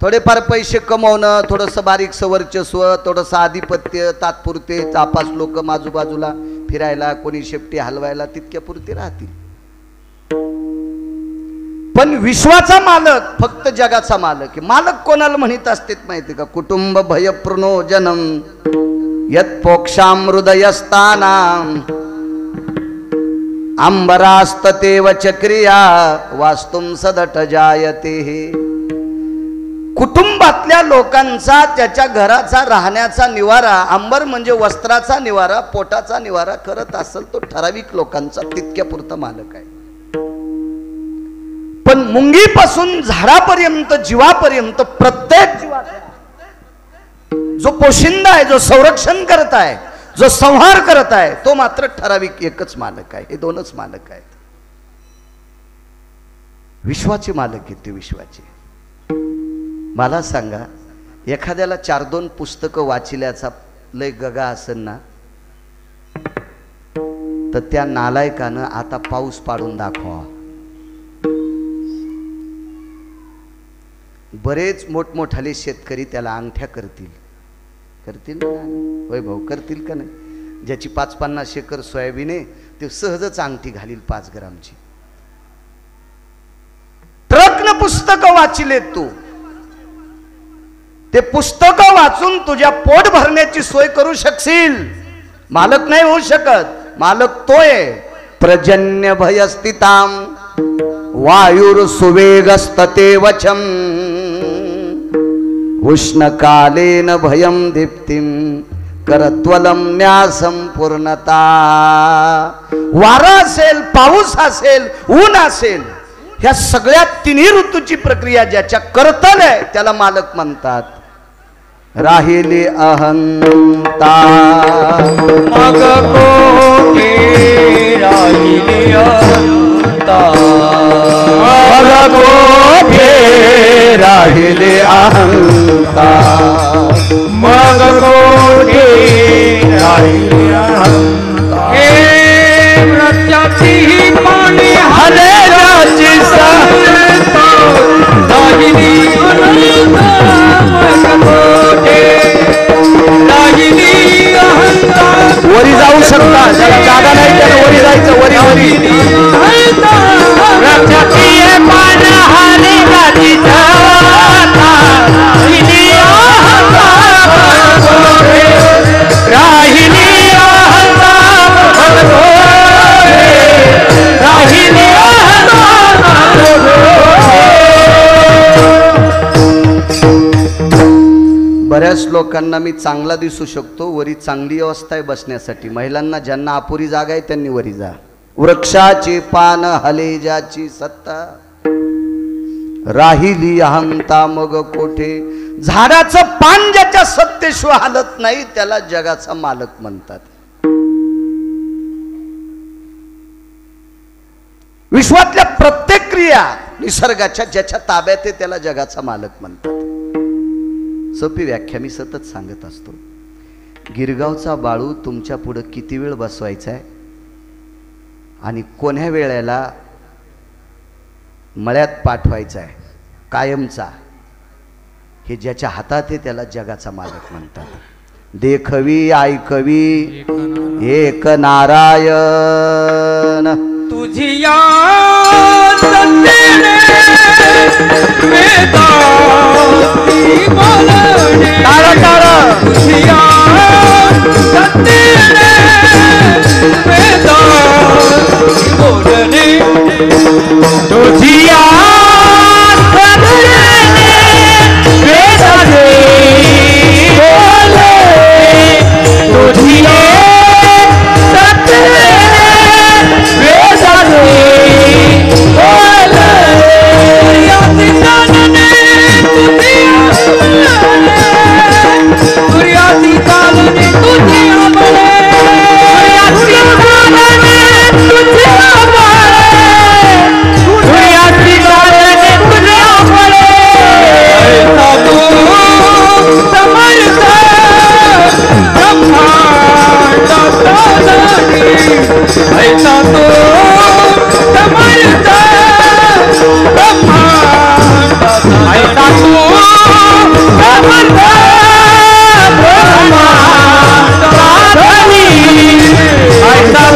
थोडेफार पैसे कमवणं, थोडंसं बारीकसं वर्चस्व, थोडंसं आधिपत्य, तात्पुरते 4-5 लोक आजूबाजूला फिरायला, कोणी शेपटी हलवायला तितक्या पुरते राहतील. पण विश्वाचा मालक फक्त जगाचा मालक आहे. मालक कोणाला म्हणत असते माहिती का? कुटुंब भयप्रणो जनम यत पोक्षाम हृदयस्थानाम अंबरास्ततेव चक्रिया वास्तुम सदट जायते. कुटुंबातल्या लोकांचा, त्याच्या घराचा, राहण्याचा निवारा, अंबर म्हणजे वस्त्राचा निवारा, पोटाचा निवारा करत असेल तो ठराविक लोकांचा तितक्या पुरता मालक आहे. पण मुंगीपासून झाडापर्यंत, जीवापर्यंत प्रत्येक जीवाचा जो पोशिंदा आहे, जो संरक्षण करत आहे, जो संहार करत आहे, तो मात्र ठराविक एकच मालक आहे. हे दोनच मालक आहेत. विश्वाचे मालक आहेत ते विश्वाचे. मला सांगा, एखाद्याला 4-2 पुस्तकं वाचल्याचा लय गगा असेल ना, तर त्या नालायकानं आता पाऊस पाडून दाखवा. बरेच मोठमोठाले शेतकरी त्याला अंगठ्या करतील ना? होय भाऊ, करतील का नाही? ज्याची 5-50 एकर सोयाबीन आहे ते सहजच अंगठी घालील 5 ग्रामची. ट्रकनं पुस्तकं वाचले तू, ते पुस्तक वाचून तुझ्या पोट भरण्याची सोय करू शकशील. मालक नाही होऊ शकत. मालक तोय प्रजन्य भयस्थिताम वायुर सुवेगस्तते वचम उष्णकालेन भयम दीप्तिम करत्वलम न्यासम पूर्णता. वारा असेल, पाऊस असेल, ऊन असेल, ह्या सगळ्या तिन्ही ऋतूची प्रक्रिया ज्याच्या करतल आहे त्याला मालक म्हणतात. राहिली अहंता मग कोठे राहिली अहंता, मग कोठे राहिली अहंता, मग कोठे राहिली अहंता. हे मृत्यूची पाणी हलेची सहता राहिली अहंता, मग कोठे राहिली अहंता. वरी जाऊ शकता, ज्याला जागा नाही त्याला वरी जायचं. वरी बऱ्याच लोकांना मी चांगला दिसू शकतो, वरी चांगली अवस्था आहे बसण्यासाठी. महिलांना ज्यांना अपुरी जागा आहे त्यांनी वरी जा. वृक्षाची पान हले ज्याची सत्ता राहिली अहंता मग कोठे. झाडाचं पान ज्याच्या सत्तेशिवाय हलत नाही त्याला जगाचा मालक म्हणतात. विश्वातल्या प्रत्येक क्रिया निसर्गाच्या ज्याच्या ताब्यात आहे त्याला जगाचा मालक म्हणतात. सोपी व्याख्या मी सतत सांगत असतो. गिरगावचा बाळू तुमच्या पुढे किती वेळ बसवायचा आहे आणि कोण्या वेळेला मळ्यात पाठवायचा आहे कायमचा, हे ज्याच्या हातात आहे त्याला जगाचा मालक म्हणतात. देखवी ऐकवी एक नारायण तुझी या सत्तेने वेदांती बोलणे, तुझी या सत्तेने वेदांती बोलणे, तुझी या सत्तेने वेदांती बोलणे, तुझी या सत्तेने वेदांती बोलणे. ऐसा तू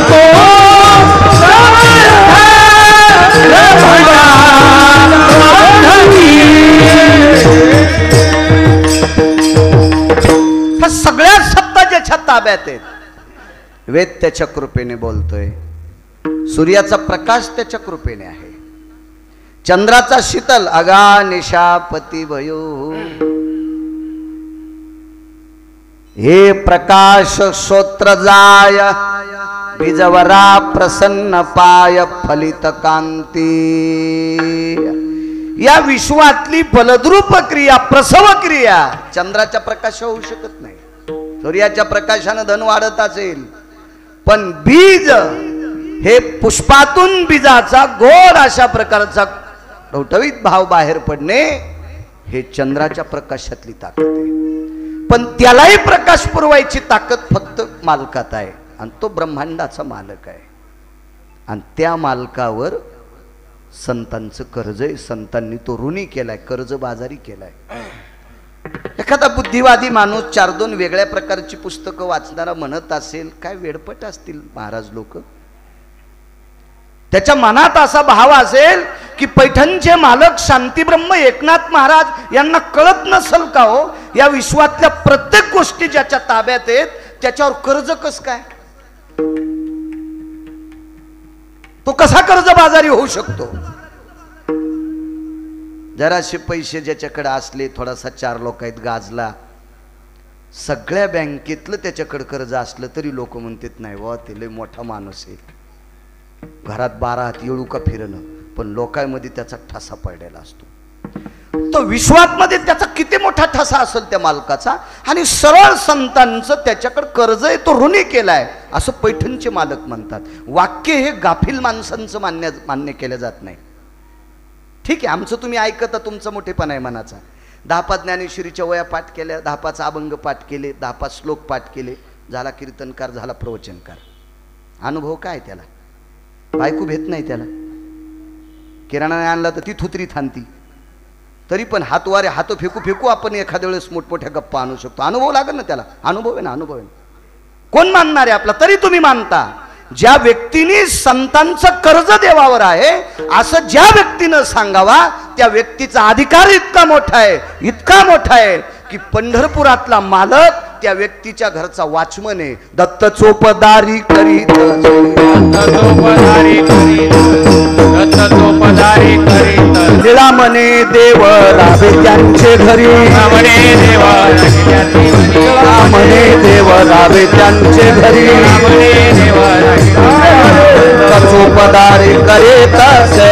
तो सगळ्या सत्ता ज्याच्या ताब्यात आहेत. वेद त्याच्या कृपेने बोलतोय, सूर्याचा प्रकाश त्याच्या कृपेने आहे, चंद्राचा शीतल अगा निशापती भयो. हे प्रकाश श्रोत्र जाय बीजवरा प्रसन्न पाय फलित कांती. या विश्वातली फलद्रूप क्रिया प्रसव क्रिया चंद्राच्या प्रकाश होऊ शकत नाही. सूर्याच्या प्रकाशानं धन वाढत असेल, पण बीज हे पुष्पातून बीजाचा गोड अशा प्रकारचा टवटवीत भाव बाहेर पडणे हे चंद्राच्या प्रकाशातली ताकद आहे. पण त्यालाही प्रकाश पुरवायची ताकद फक्त मालकात आहे, आणि तो ब्रह्मांडाचा मालक आहे. आणि त्या मालकावर संतांचं कर्ज आहे. संतांनी तो ऋणी केलाय, कर्ज बाजारी केलाय. एखादा बुद्धिवादी माणूस 4-2 वेगळ्या प्रकारची पुस्तकं वाचणारा म्हणत असेल, काय वेडपट असतील महाराज लोक. त्याच्या मनात असा भाव असेल की पैठणचे मालक शांतीब्रह्म एकनाथ महाराज यांना कळत नसल का हो, या विश्वातल्या प्रत्येक गोष्टी ज्याच्या ताब्यात आहेत त्याच्यावर कर्ज कस काय, तो कसा कर्जबाजारी होऊ शकतो. जराशे पैसे ज्याच्याकडे असले, थोडासा 4 लोकांत गाजला, सगळ्या बँकेतलं त्याच्याकडे कर्ज असलं तरी लोक म्हणतात नाही वा ते लय मोठा माणूस आहे, घरात 12 हात येळू का फिरणं, पण लोकांमध्ये त्याचा ठसा पडलेला असतो. तो विश्वातमध्ये त्याचा किती मोठा ठसा असेल त्या मालकाचा, आणि सरळ संतांचं त्याच्याकडे कर्ज आहे, तो ऋणी केलाय असं पैठणचे मालक म्हणतात. वाक्य हे गाफील माणसांचं मान्य केलं जात नाही. ठीक आहे, आमचं तुम्ही ऐकता, तुमचं मोठेपण आहे मनाचा. 10 ज्ञानेश्वरीच्या वया पाठ केल्या, 10 अभंग पाठ केले, 10 श्लोक पाठ केले, झाला कीर्तनकार, झाला प्रवचनकार. अनुभव काय त्याला, बायको भेट नाही त्याला, किराणाने आणला तर ती थुतरी थांबती, तरी पण हातवारे हात फेकू फेकू आपण एखाद्या वेळेस मोठमोठ्या गप्पा आणू शकतो. अनुभव लागेल ना त्याला, अनुभव आहे ना, अनुभव आहे. कोण मानणार आहे आपला, तरी तुम्ही मानता. ज्या व्यक्तीने संतांचं कर्ज देवावर आहे असं ज्या व्यक्तीनं सांगावा, त्या व्यक्तीचा अधिकार इतका मोठा आहे, इतका मोठा आहे की पंढरपुरातला मालक त्या व्यक्तीच्या घरचा वॉचमन आहे. दत्त चोपदारी करीत, निळा म्हणे देव रावे त्यांचे घरी, म्हणे देव रावे त्यांचे घरी, चोपदारी करीत असे,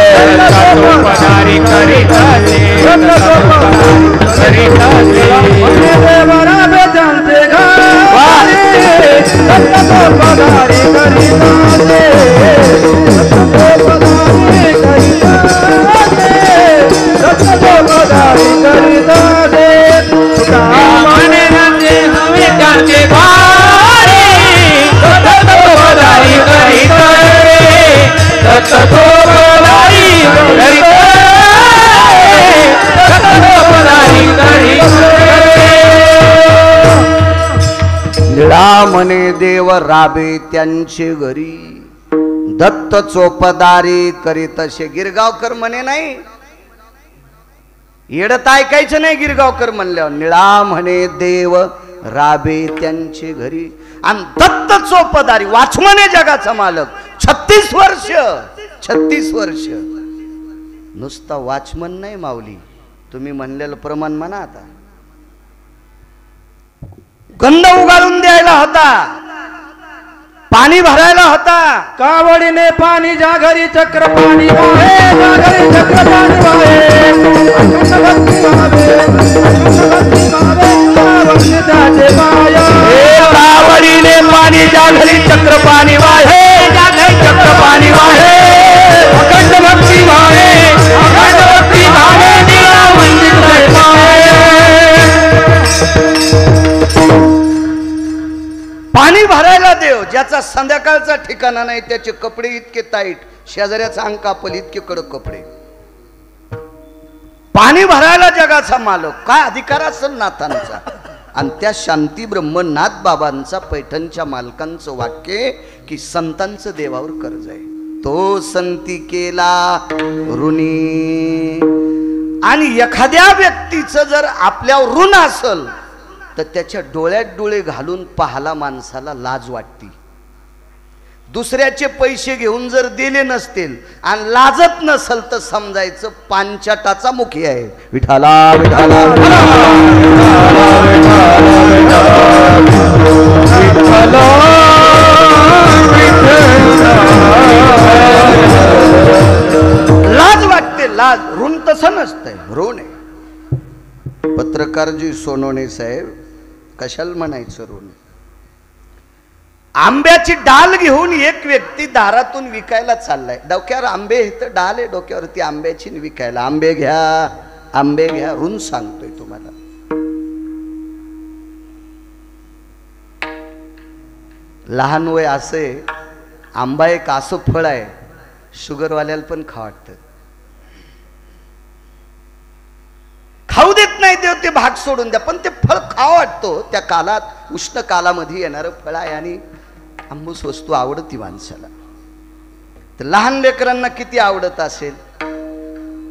निळा म्हणे देव राबे त्यांचे घरी, दत्त चोपदारी करीत असे. गिरगावकर म्हणे नाही, येडत ऐकायचं नाही गिरगावकर म्हणल्यावर. निळा म्हणे देव राबे त्यांचे घरी, आणि दत्त चोपदारी वाचमन आहे जगाचा मालक. 36 वर्ष नुसता वाचमन नाही माऊली, तुम्ही म्हणलेलं प्रमाण म्हणा. आता गंध उगाळून द्यायला होता, पाणी भरायला होता, कावडीने पाणी ज्या घरी चक्र पाणी वाहे, ज्या घरी चक्र पाणी वाहे, अखंड भक्ती भावे, त्याचे माया. कावडीने पाणी ज्या घरी चक्र पाणी वाहे, ज्या घरी चक्र पाणी वाहे, अखंड भक्ती भावे, अखंड भक्ती भावे, वंदित पाणी भरायला देव, ज्याचा संध्याकाळचा ठिकाणा नाही, त्याचे कपडे इतके टाईट, शेजाऱ्याचा अंग कापल इतके कडक कपडे. पाणी भरायला जगाचा मालक, काय अधिकार असेल नाथांचा. आणि त्या शांती ब्रह्मनाथ बाबांचा पैठणच्या मालकांचं वाक्य की संतांचं देवावर कर्ज आहे, तो संती केला ऋणी. आणि एखाद्या व्यक्तीचं जर आपल्यावर ऋण असल तर त्याच्या डोळ्यात डोळे घालून पाहाला माणसाला लाज वाटते. दुसऱ्याचे पैसे घेऊन जर दिले नसतील आणि लाजत नसल तर समजायचं पांचाटाचा मुखी आहे. विठाला विठाला लाज वाटते. लाज. ऋण तसं नसतंय, ऋण आहे. पत्रकारजी सोनवणे साहेब कशाला म्हणायचं ऋण. आंब्याची डाल घेऊन एक व्यक्ती दारातून विकायला चाललाय. डोक्यावर आंबे तर डाल आहे डोक्यावरती आंब्याची विकायला. आंबे घ्या, आंबे घ्या, ऋण सांगतोय तुम्हाला. लहान वय असे, आंबा एक असं फळ आहे शुगरवाल्याला पण खाऊ वाटतं. खाऊ देत नाही देव, ते भाग सोडून द्या, पण ते फळ खाऊ वाटतो. त्या कालात उष्ण कालामध्ये येणारं फळ आहे आणि आंबूस वस्तू आवडती माणसाला. तर लहान लेकरांना किती आवडत असेल,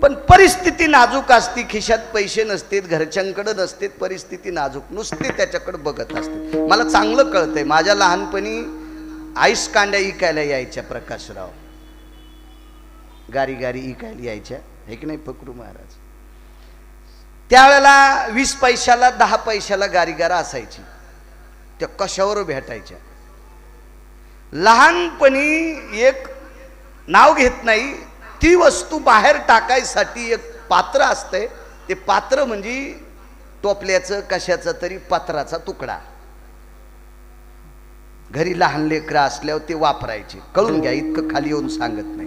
पण परिस्थिती नाजूक असती. खिशात पैसे नसतेत, घरच्यांकडे नसतेत, परिस्थिती नाजूक, नुसते त्याच्याकडे बघत असते. मला चांगलं कळतंय. माझ्या लहानपणी आईस कांड्या इकायला यायच्या प्रकाशराव, गारी गारी इकायला यायच्या, हे की नाही फकरू महाराज. त्यावेळेला 20 पैशाला 10 पैशाला गारीगारा असायची, त्या कशावर भेटायच्या. लहानपणी एक नाव घेत नाही, ती वस्तू बाहेर टाकायसाठी एक पात्र असते. ते पात्र म्हणजे टोपल्याचं कशाचा तरी पत्राचा तुकडा. घरी लहान लेकरं असल्यावर ते वापरायचे. कळून घ्या, इतकं खाली येऊन सांगत नाही.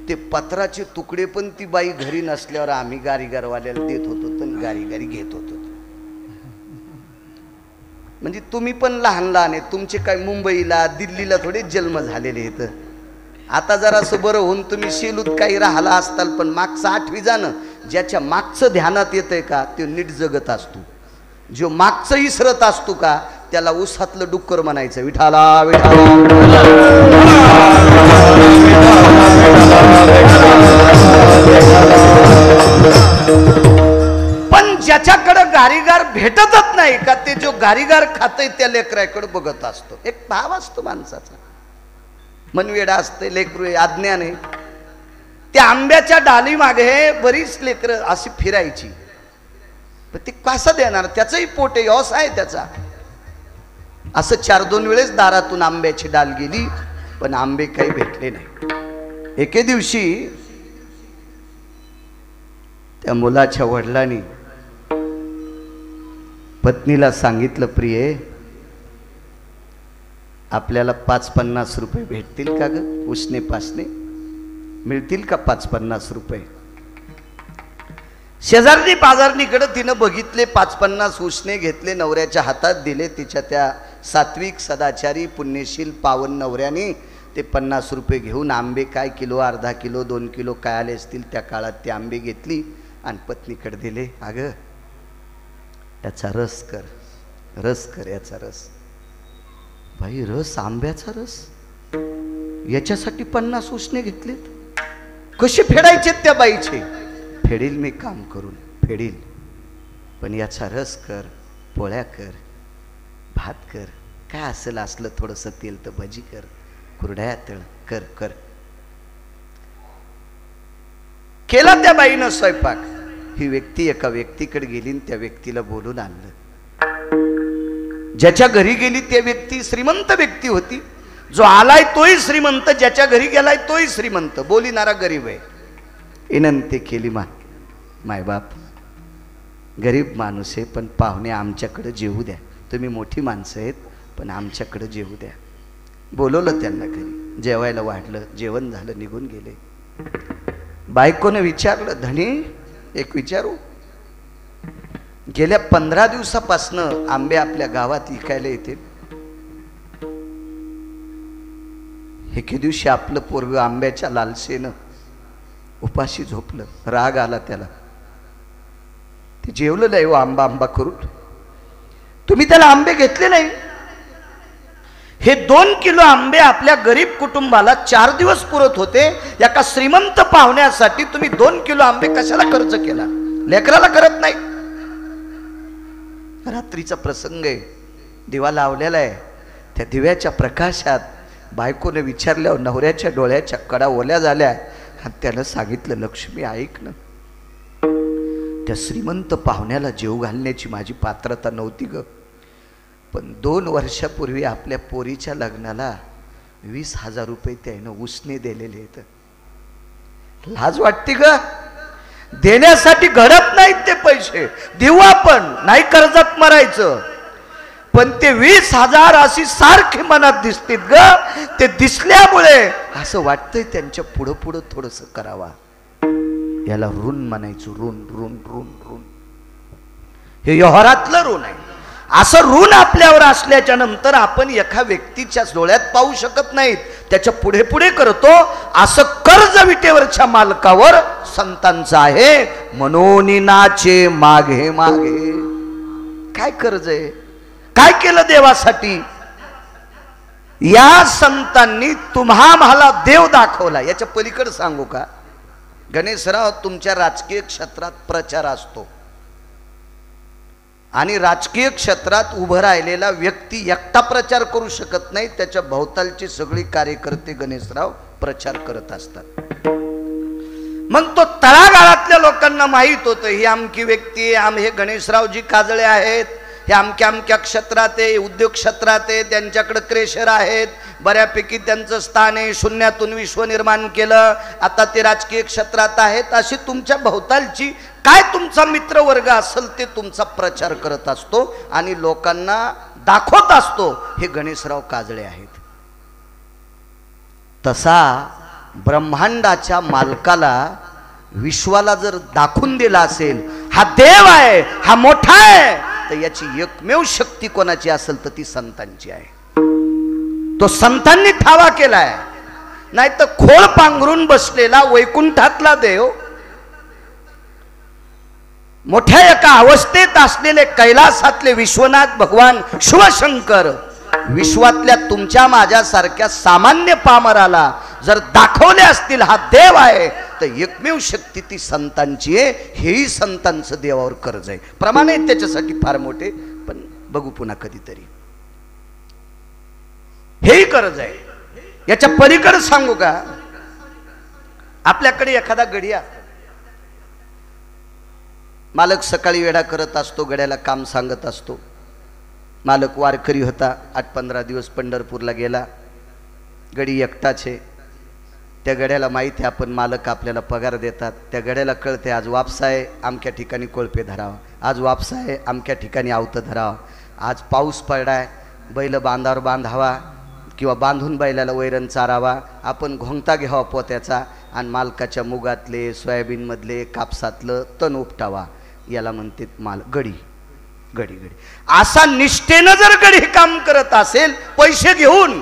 ते पत्राचे तुकडे पण ती बाई घरी नसल्यावर आम्ही गारीगारवाल्याला देत होतो तर गारीगारी घेत होतो. म्हणजे तुम्ही पण लहान लहान आहे, तुमचे काय मुंबईला दिल्लीला थोडे जन्म झालेले आहेत. आता जरा असं बरं होऊन तुम्ही शेलूत काही राहिला असताल, पण मागचं 8वी जाणं, ज्याच्या मागचं ध्यानात येतंय का तो नीट जगत असतो. जो मागचं इसरत असतो का त्याला उसातलं डुक्कर म्हणायचं. विठाला विठाला. पण ज्याच्याकडे गारीगार भेटतच नाही का, ते जो गारीगार खातय त्या लेकराकडे बघत असतो. एक भाव असतो माणसाचा, मनवेडा असते, लेकरू अज्ञान आहे. त्या आंब्याच्या डाली मागे बरीच लेकरं अशी फिरायची, पण ते कसं देणार, त्याचंही पोट आहे, व्यवसाय आहे त्याचा. असं 4-2 वेळेस दारातून आंब्याची डाल गेली, पण आंबे काही भेटले नाही. एके दिवशी त्या मुलाच्या वडिलांनी पत्नीला सांगितलं, प्रिये आपल्याला 5-50 रुपये भेटतील का ग, उसने पासने मिळतील का 5-50 रुपये. शेजारनी पाजारणीकडे तिनं बघितले, 5-50 उसने घेतले, नवऱ्याच्या हातात दिले. तिच्या त्या सात्विक सदाचारी पुण्यशील पावन नवऱ्याने ते 50 रुपये घेऊन आंबे काय किलो, अर्धा किलो, 2 किलो काय आले असतील त्या काळात, ते आंबे घेतली आणि पत्नीकडे दिले. अगं याचा रस कर, रस कर, याचा रस. भाई रस, आंब्याचा रस, याच्यासाठी 50 उसने घेतलेत. कसे फेडायचे त्या बाईचे. फेडील मी काम करून, फेडील, पण याचा रस कर, पोळ्या कर, भात कर, काय असेल असलं थोडंसं तेल तर भजी कर, कुरड्या तळ कर कर. केला त्या बाईनं स्वयंपाक. ही व्यक्ती एका व्यक्तीकडे गेली, त्या व्यक्तीला बोलून आणलं. ज्याच्या घरी गेली त्या व्यक्ती श्रीमंत व्यक्ती होती. जो आलाय तोही श्रीमंत, ज्याच्या घरी गेलाय तोही श्रीमंत, बोलिणारा गरीब आहे. विनंती केली, मायबाप गरीब माणूस आहे, पण पाहुणे आमच्याकडे जेवू द्या. तुम्ही मोठी माणसं आहेत, पण आमच्याकडे जेवू द्या. बोलवलं त्यांना घरी, जेवायला वाढलं, जेवण झालं, निघून गेले. बायकोने विचारलं, धनी एक विचारू, गेल्या 15 दिवसापासनं आंबे आपल्या गावात विकायला येते, एके दिवशी आपलं पोरग आंब्याच्या लालसेनं उपाशी झोपलं. राग आला त्याला, ते जेवलं नाही हो आंबा आंबा करून. तुम्ही त्याला आंबे घेतले नाही. हे 2 किलो आंबे आपल्या गरीब कुटुंबाला 4 दिवस पुरत होते. एका श्रीमंत पाहुण्यासाठी तुम्ही 2 किलो आंबे कशाला खर्च केला? लेकराला करत नाही. रात्रीचा प्रसंग आहे, दिवा लावलेला आहे. त्या दिव्याच्या प्रकाशात बायकोने विचारल्यावर नवऱ्याच्या डोळ्याच्या कडा ओल्या झाल्या आणि त्यानं सांगितलं, लक्ष्मी ऐक ना, त्या श्रीमंत पाहुण्याला जेव घालण्याची माझी पात्रता नव्हती ग, पण 2 वर्षापूर्वी आपल्या पोरीच्या लग्नाला 20,000 रुपये त्यानं उसने दिलेले आहेत. लाज वाटते ग? देण्यासाठी घडत नाहीत ते पैसे, देऊ आपण, नाही कर्जात मरायचं, पण ते 20,000 अशी सारखी मनात दिसतील ग. ते दिसल्यामुळे असं वाटतंय त्यांच्या पुढं पुढं थोडस करावा. याला ऋण म्हणायचं, ऋण ऋण ऋण ऋण. हे व्यवहारातलं ऋण आहे. असं ऋण आपल्यावर असल्याच्या नंतर आपण एका व्यक्तीच्या डोळ्यात पाहू शकत नाहीत, त्याच्या पुढे पुढे करतो. असं कर्ज विटेवरच्या मालकावर संतांचं आहे. मनोनी नाचे मागे मागे. काय कर्ज आहे? काय केलं देवासाठी? या संतांनी तुम्हाला देव दाखवला. याच्या पलीकडे सांगू का? गणेशराव, तुमच्या राजकीय क्षेत्रात प्रचार असतो आणि राजकीय क्षेत्रात उभं राहिलेला व्यक्ती एकटा प्रचार करू शकत नाही. त्याच्या भोवतालचे सगळे कार्यकर्ते गणेशराव प्रचार करत असतात. मग तो तळागाळातल्या लोकांना माहीत होतं, ही अमकी व्यक्ती, हे गणेशरावजी काजळे आहेत, हे अमक्या अमक्या क्षेत्रात आहे, उद्योग क्षेत्रात आहे, त्यांच्याकडे क्रेशर आहेत, बऱ्यापैकी त्यांचं स्थान आहे, शून्यातून विश्व निर्माण केलं, आता ते राजकीय क्षेत्रात आहेत. अशी तुमच्या भोवतालची काय तुमचा मित्रवर्ग असेल ते तुमचा प्रचार करत असतो आणि लोकांना दाखवत असतो हे गणेशराव काजळे आहेत. तसा ब्रह्मांडाच्या मालकाला, विश्वाला जर दाखवून दिला असेल हा देव आहे, हा मोठा आहे, तर याची एकमेव शक्ती कोणाची असेल तर ती संतांची आहे. तो संतांनी ठावा केलाय. नाही तर खोळ पांघरून बसलेला वैकुंठातला देव, मोठ्या एका अवस्थेत असलेले कैलासातले विश्वनाथ भगवान शिवशंकर, विश्वातल्या तुमच्या माझ्यासारख्या सामान्य पामराला जर दाखवले असतील हा देव आहे, तर एकमेव शक्ती ती संतांची आहे. हेही संतांचं देवावर कर्ज आहे. प्रमाण आहेत त्याच्यासाठी फार मोठे, पण बघू पुन्हा कधीतरी. हेही कर्ज आहे. याच्या पलीकडे सांगू का? आपल्याकडे एखादा गडी असतो, मालक सकाळी वेडा करत असतो, गड्याला काम सांगत असतो. मालक वारकरी होता, 8-15 दिवस पंढरपूरला गेला. गडी एकटाच आहे. त्या गड्याला माहिती आहे आपण मालक आपल्याला पगार देतात. त्या गड्याला कळते आज वापसा आहे, अमक्या ठिकाणी कोळपे धरावा, आज वापसा आहे, अमक्या ठिकाणी आवतं धरावा, आज पाऊस पडलाय, बैल बांधावर बांधावा किंवा बांधून बैलाला वैरण चारावा, आपण घोंगता घ्यावा पोत्याचा आणि मालकाच्या मुगातले, सोयाबीनमधले, कापसातलं तण उपटावा. याला म्हणते गडी गडी गडी. असा निष्ठेनं जर गडी काम करत असेल पैसे घेऊन,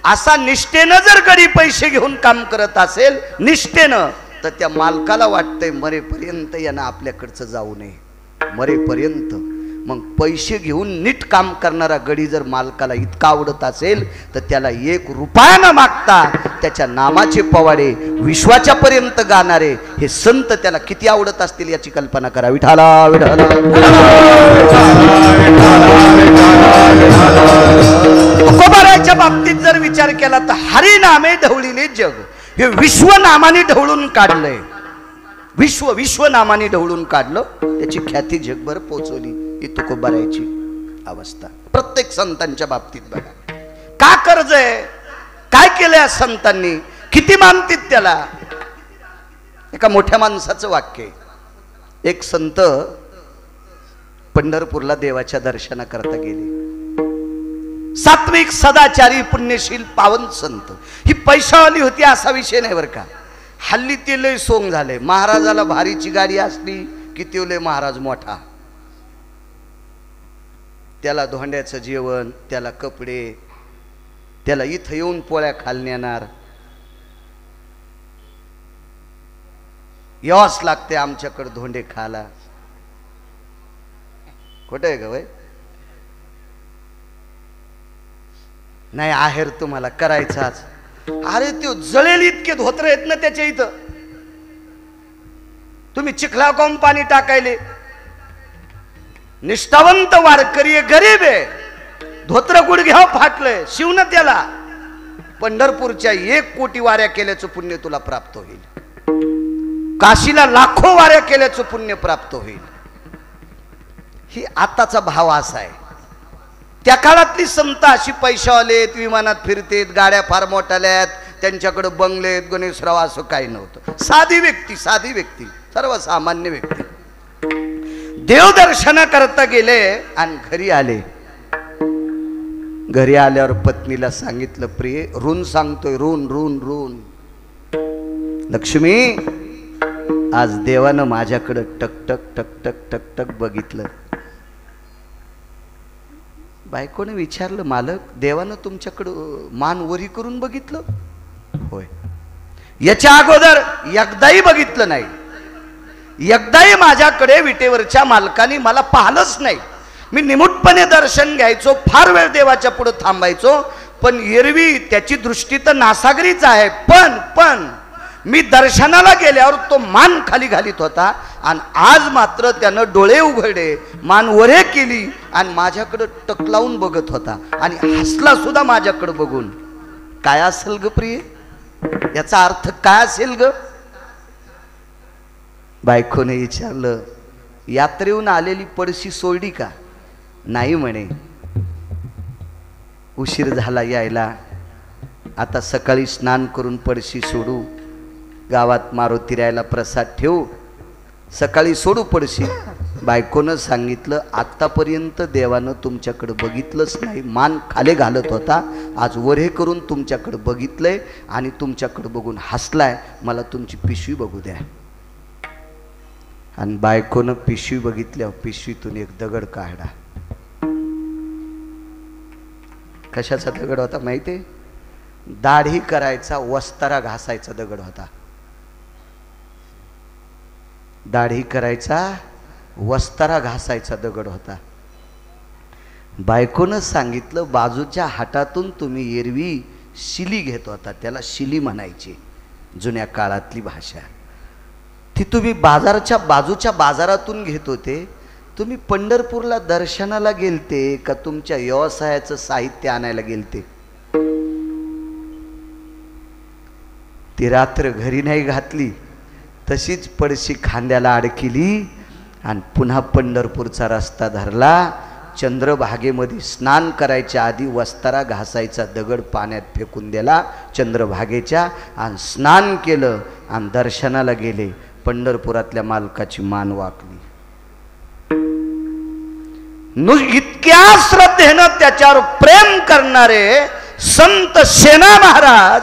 असा निष्ठेनं जर गडी पैसे घेऊन काम करत असेल निष्ठेनं, तर त्या मालकाला वाटतंय मरेपर्यंत यानं आपल्याकडचं जाऊ नये, मरेपर्यंत. मग पैसे घेऊन नीट काम करणारा गडी जर मालकाला इतका आवडत असेल तर त्याला 1 रुपया न मागता त्याच्या नामाचे पवाडे विश्वाच्या पर्यंत गाणारे हे संत त्याला किती आवडत असतील याची कल्पना करा. विठाला विठाला. तुकोबाराच्या बाबतीत जर विचार केला तर हरिनामे ढवळीले जग, हे विश्वनामाने ढवळून काढलंय. विश्वनामाने ढवळून काढलं, त्याची ख्याती जगभर पोचवली. ही तुकोबारायची अवस्था प्रत्येक संतांच्या बाबतीत बघा. का कर्ज आहे? काय केलंय संतांनी? किती मानतात त्याला? एका मोठ्या माणसाचं वाक्य. एक संत पंढरपूरला देवाच्या दर्शनाकरता गेले. सात्विक, सदाचारी, पुण्यशील, पावन संत. ही पैशावाली होती असा विषय नाही बरं का. हल्ली ते लय सोंग झाले. महाराजाला भारीची गाडी असली की ते लय महाराज मोठा, त्याला धोंड्याचं जेवण, त्याला कपडे, त्याला इथं येऊन पोळ्या खाल नेणार. यावंच लागते आमच्याकडे धोंडे खाला. खोटं आहे का वय? नाही आहेर तुम्हाला करायचाच. अरे ते जळेल इतके धोत्र आहेत ना त्याच्या इथं, तुम्ही चिखला कोण पाणी टाकायले. निष्ठावंत वारकरी गरीब आहे, धोत्र गुडघ्यावर फाटलंय, शिवण त्याला. पंढरपूरच्या 1 कोटी वाऱ्या केल्याचं पुण्य तुला प्राप्त होईल. काशीला लाखो वाऱ्या केल्याचं पुण्य प्राप्त होईल. ही आताचा भाव असा आहे. त्या काळातली संत अशी पैशावालेत, विमानात फिरतेत, गाड्या फार मोठ्याल्यात, त्यांच्याकडे बंगलेत, गणेशराव असं काही नव्हतं. साधी व्यक्ती, साधी व्यक्ती, सर्वसामान्य व्यक्ती. देवदर्शन करता गेले आणि घरी आले. घरी आल्यावर पत्नीला सांगितलं, प्रिय ऋण सांगतोय, ऋण ऋण ऋण. लक्ष्मी, आज देवानं माझ्याकडं टकटक टकटक टकटक बघितलं. बायकोने विचारलं, मालक देवानं तुमच्याकडं मान वरी करून बघितलं? होय. याच्या अगोदर एकदाही बघितलं नाही. एकदाही माझ्याकडे विटेवरच्या मालकाने मला पाहिलंच नाही. मी निमूटपणे दर्शन घ्यायचो, फार वेळ देवाच्या पुढे थांबायचो, पण एरवी त्याची दृष्टी तर नासागरीच आहे. पण मी दर्शनाला गेल्यावर तो मान खाली घालीत होता, आणि आज मात्र त्यानं डोळे उघडे, मान वरे केली आणि माझ्याकडे टक लावून बघत होता, आणि हसला सुद्धा माझ्याकडे बघून. काय असेल ग प्रिय, याचा अर्थ काय असेल ग? बायकोने विचारलं, यात्रेहून आलेली पडशी सोडली का? नाही म्हणे, उशीर झाला यायला, आता सकाळी स्नान करून पडशी सोडू, गावात मारुती रायला प्रसाद ठेवू, सकाळी सोडू पडशी. बायकोनं सांगितलं, आतापर्यंत देवानं तुमच्याकडे बघितलंच नाही, मान खाली घालत होता, आज वरे करून तुमच्याकडे बघितलंय आणि तुमच्याकडे बघून हसलाय, मला तुमची पिशवी बघू द्या. आणि बायकोनं पिशवी बघितल्यावर पिशवीतून एक दगड काढला. कशाचा दगड होता माहितीये? दाढी करायचा, वस्तारा घासायचा दगड होता. दाढी करायचा, वस्तारा घासायचा दगड होता. बायकोनं सांगितलं, बाजूच्या हातातून तुम्ही एरवी शिली घेत होता, त्याला शिली म्हणायची, जुन्या काळातली भाषा. ती तुम्ही बाजूच्या बाजारातून घेत होते. तुम्ही पंढरपूरला दर्शनाला गेलते का तुमच्या व्यवसायाचं साहित्य आणायला गेलते? ती रात्र घरी नाही घातली, तशीच पडशी खांद्याला अडकिली आणि पुन्हा पंढरपूरचा रस्ता धरला. चंद्रभागेमध्ये स्नान करायच्या आधी वस्तारा घासायचा दगड पाण्यात फेकून दिला चंद्रभागेच्या, आणि स्नान केलं आणि दर्शनाला गेले. पंढरपुरातल्या मालकाची मान वाकली. इतक्या श्रद्धेनं त्याच्यावर प्रेम करणारे संत सेना महाराज,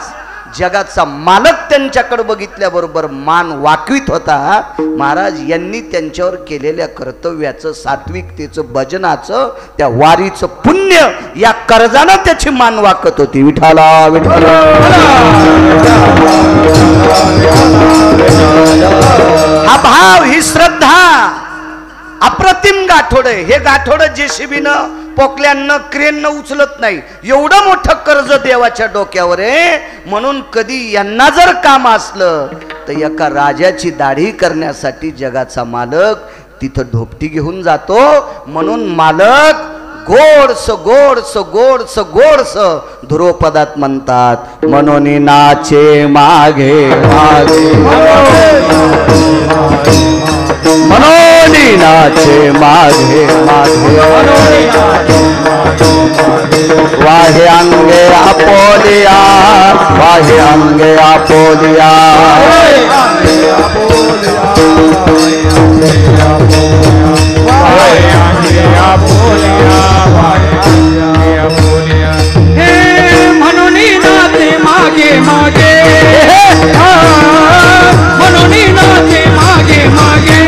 जगाचा मालक त्यांच्याकडे बघितल्याबरोबर मान वाकवीत होता. महाराज यांनी त्यांच्यावर केलेल्या कर्तव्याचं, सात्विकतेचं, भजनाचं, त्या वारीचं पुण्य या कर्जानं त्याची मान वाकत होती. विठाला विठाला. हा भाव, ही श्रद्धा अप्रतिम गाठोड आहे. हे गाठोड जेसीबीनं, पोकल्यानं, क्रेननं उचलत नाही. एवढं मोठं कर्ज देवाच्या डोक्यावर आहे. म्हणून कधी यांना जर काम असलं तर एका राजाची दाढी करण्यासाठी जगाचा मालक तिथं ढोपटी घेऊन जातो. म्हणून मालक गोडस गोडस गोडस गोडस ध्रुवपदात म्हणतात, मनोनी नाचे मागे मागे, मनोनी नाचे मागे मागे, वाहे अंगे आपोलिया, वाहे अंगे आपोलिया, म्हणून नाचे मागे मागे, म्हणून नाचे मागे मागे,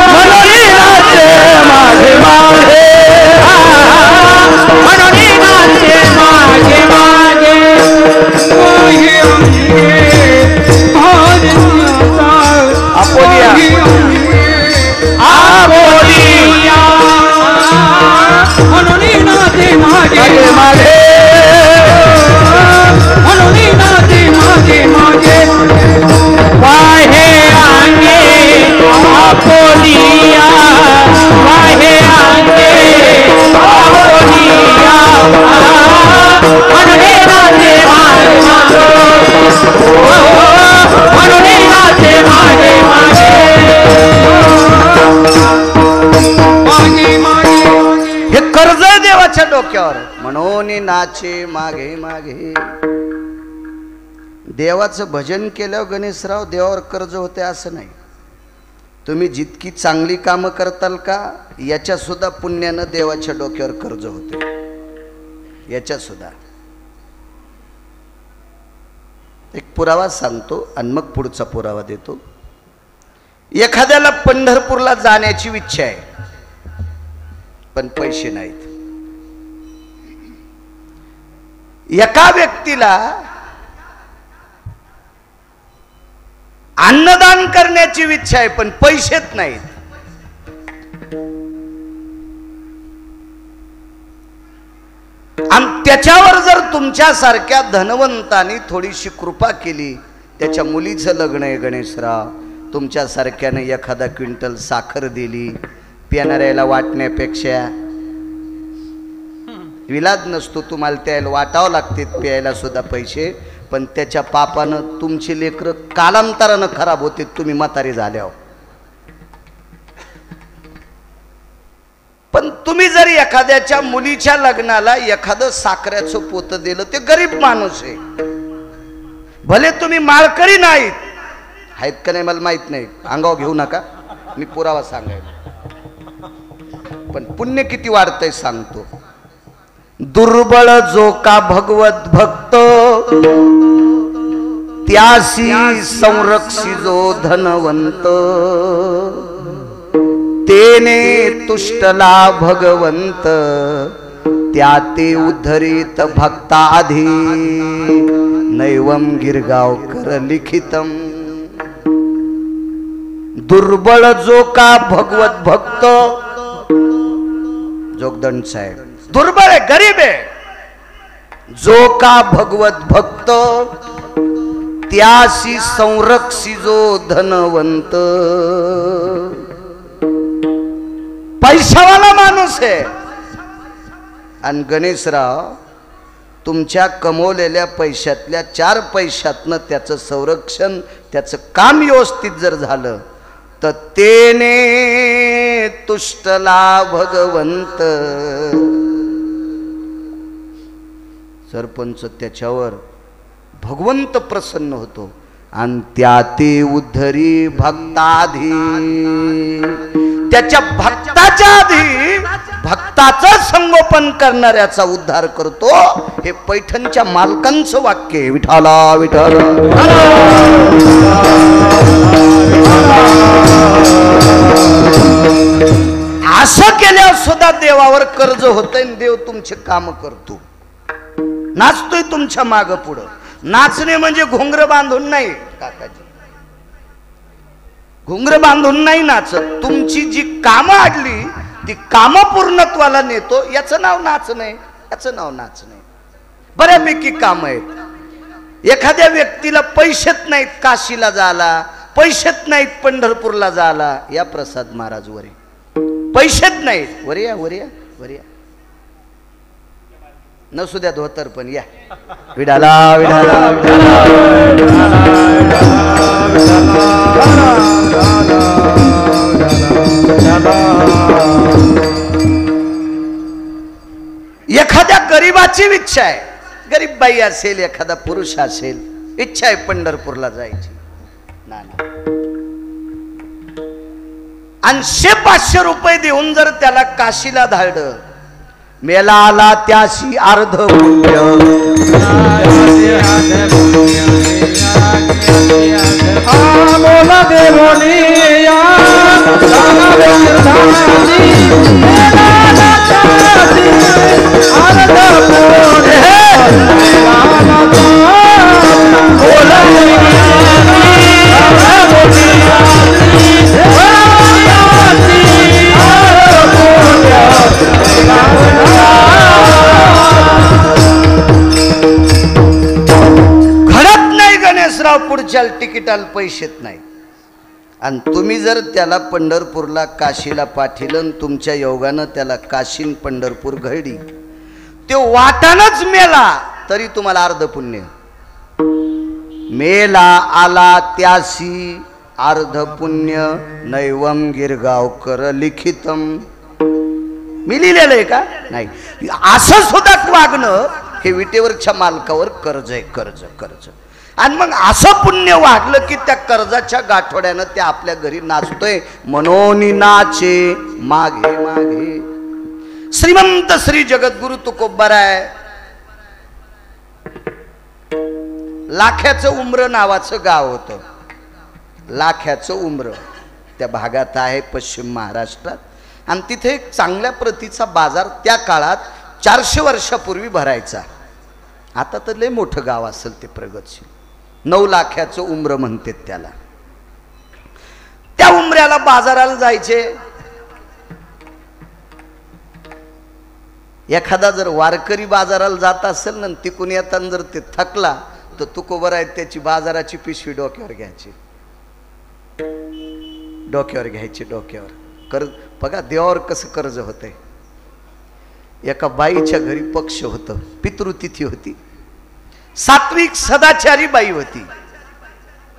मनोनी नाचे मागे मागे, म्हणून नाचे मागे मागे, आपोलिया. डोक्यावर म्हणून नाचे मागे मागे. देवाचं भजन केल्यावर गणेशराव देवावर कर्ज होते असं नाही. तुम्ही जितकी चांगली कामं करताल का याच्या सुद्धा पुण्यानं देवाच्या डोक्यावर कर्ज होते. याच्या सुद्धा एक पुरावा सांगतो आणि मग पुढचा पुरावा देतो. एखाद्याला पंढरपूरला जाण्याची इच्छा आहे पण पैसे नाहीत. एका व्यक्तीला अन्नदान करण्याची इच्छा आहे पण पैसेच नाहीत. आणि त्याच्यावर जर तुमच्यासारख्या धनवंतांनी थोडीशी कृपा केली, त्याच्या मुलीचं लग्न आहे गणेशराव, तुमच्यासारख्याने एखादा क्विंटल साखर दिली, पिणाऱ्याला वाटण्यापेक्षा विलाज नसतो, तुम्हाला त्याला वाटावं लागते प्यायला सुद्धा पैसे, पण त्याच्या पापानं तुमची लेकरं कालांतरानं खराब होते तुम्ही म्हातारी झाल्यावर. पण तुम्ही जर एखाद्याच्या मुलीच्या लग्नाला एखादं साखरेचं पोत दिलं, ते गरीब माणूस आहे, भले तुम्ही माळकरी नाहीत, आहेत का नाही मला माहित नाही, अंगावर घेऊ नका, मी पुरावा सांगायला, पण पुण्य किती वाढतंय सांगतो. दुर्बळ जो का भगवत भक्त त्यासी संरक्षी जो धनवंत, तेने तुष्टला भगवंत त्या ते उद्धरित भक्ताधी, नैवम गिरगावकर लिखितम. दुर्बळ जो का भगवत भक्त, जोगदंड साहेब दुर्बळ आहे, गरीब आहे, जो का भगवत भक्त त्यासी संरक्षी जो धनवंत. पैशावाला माणूस आहे आणि गणेशराव तुमच्या कमवलेल्या पैशातल्या 4 पैशातनं त्याचं संरक्षण, त्याचं काम व्यवस्थित जर झालं तर तेने तुष्टला भगवंत. सरपंच त्याच्यावर भगवंत प्रसन्न होतो आणि त्या ते उद्धरी भक्ताधी, त्याच्या भक्ताच्या आधी भक्ताचं संगोपन करणाऱ्याचा उद्धार करतो. हे पैठणच्या मालकांचं वाक्य आहे. विठाला विठाला असं केल्यावर सुद्धा देवावर कर्ज होतंय, देव तुमचे काम करतो, नाचतोय तुमच्या माग पुढं. नाचणे म्हणजे घोंगर बांधून नाही काकाजी, घोंगर बांधून नाही नाचत. तुमची जी कामं अडली ती कामं पूर्णत्वाला नेतो, याचं नाव नाचणे, याचं नाव नाचणे. बऱ्यापैकी काम आहेत. एखाद्या व्यक्तीला पैसेच नाहीत काशीला जायला, पैसेच नाहीत पंढरपूरला जायला, या प्रसाद महाराज वरे पैसेच नाहीत, वरिया वरिया वरिया नसू द्या धोतर पण या. विडाला विडाला एखाद्या गरीबाची इच्छा आहे, गरीब बाई असेल, एखादा पुरुष असेल, इच्छा आहे पंढरपूरला जायची, आणि 100-500 रुपये देऊन जर त्याला काशीला धाडलं, मेला आला त्याशी अर्ध पुण्य. बोला देवनिया पुढच्या तिकिटाला पैसेच नाही, आणि तुम्ही जर त्याला पंढरपूरला काशीला पाठिलं, तुमच्या योगानं त्याला काशीन पंढरपूर घडली, ते वाटानच मेला तरी तुम्हाला अर्ध पुण्य. मेला आला त्यासी अर्ध पुण्य, नैवम गिरगावकर लिखितम. मी लिहिलेलं आहे का? नाही. असं सुद्धा वागणं हे विटेवरच्या मालकावर कर्ज आहे, कर्ज कर्ज. आणि मग असं पुण्य वागलं की त्या कर्जाच्या गाठोड्यानं ते आपल्या घरी नाचतोय, मनोनी नाचे मागे मागे. श्रीमंत श्री जगद्गुरु तुकोबाराय लाख्याचं उमर नावाचं गाव होतं. लाख्याचं उमर त्या भागात आहे पश्चिम महाराष्ट्रात. आणि तिथे एक चांगल्या प्रतीचा बाजार त्या काळात 400 वर्षापूर्वी भरायचा. आता तर लय मोठं गाव असेल ते प्रगतशील. 9 लाखाचं उमर म्हणते त्याला. त्या उमऱ्याला बाजाराला जायचे. एखादा जर वारकरी बाजाराला जात असेल ना, तिकून येताना जर ते थकला तर तुकोबाराय त्याची बाजाराची पिशवी डोक्यावर घ्यायची, डोक्यावर घ्यायची, डोक्यावर. कर्ज बघा देवावर कसं कर्ज होतंय. एका बाईच्या घरी पक्ष होतं, पितृतिथी होती. सात्विक सदाचारी बाई होती,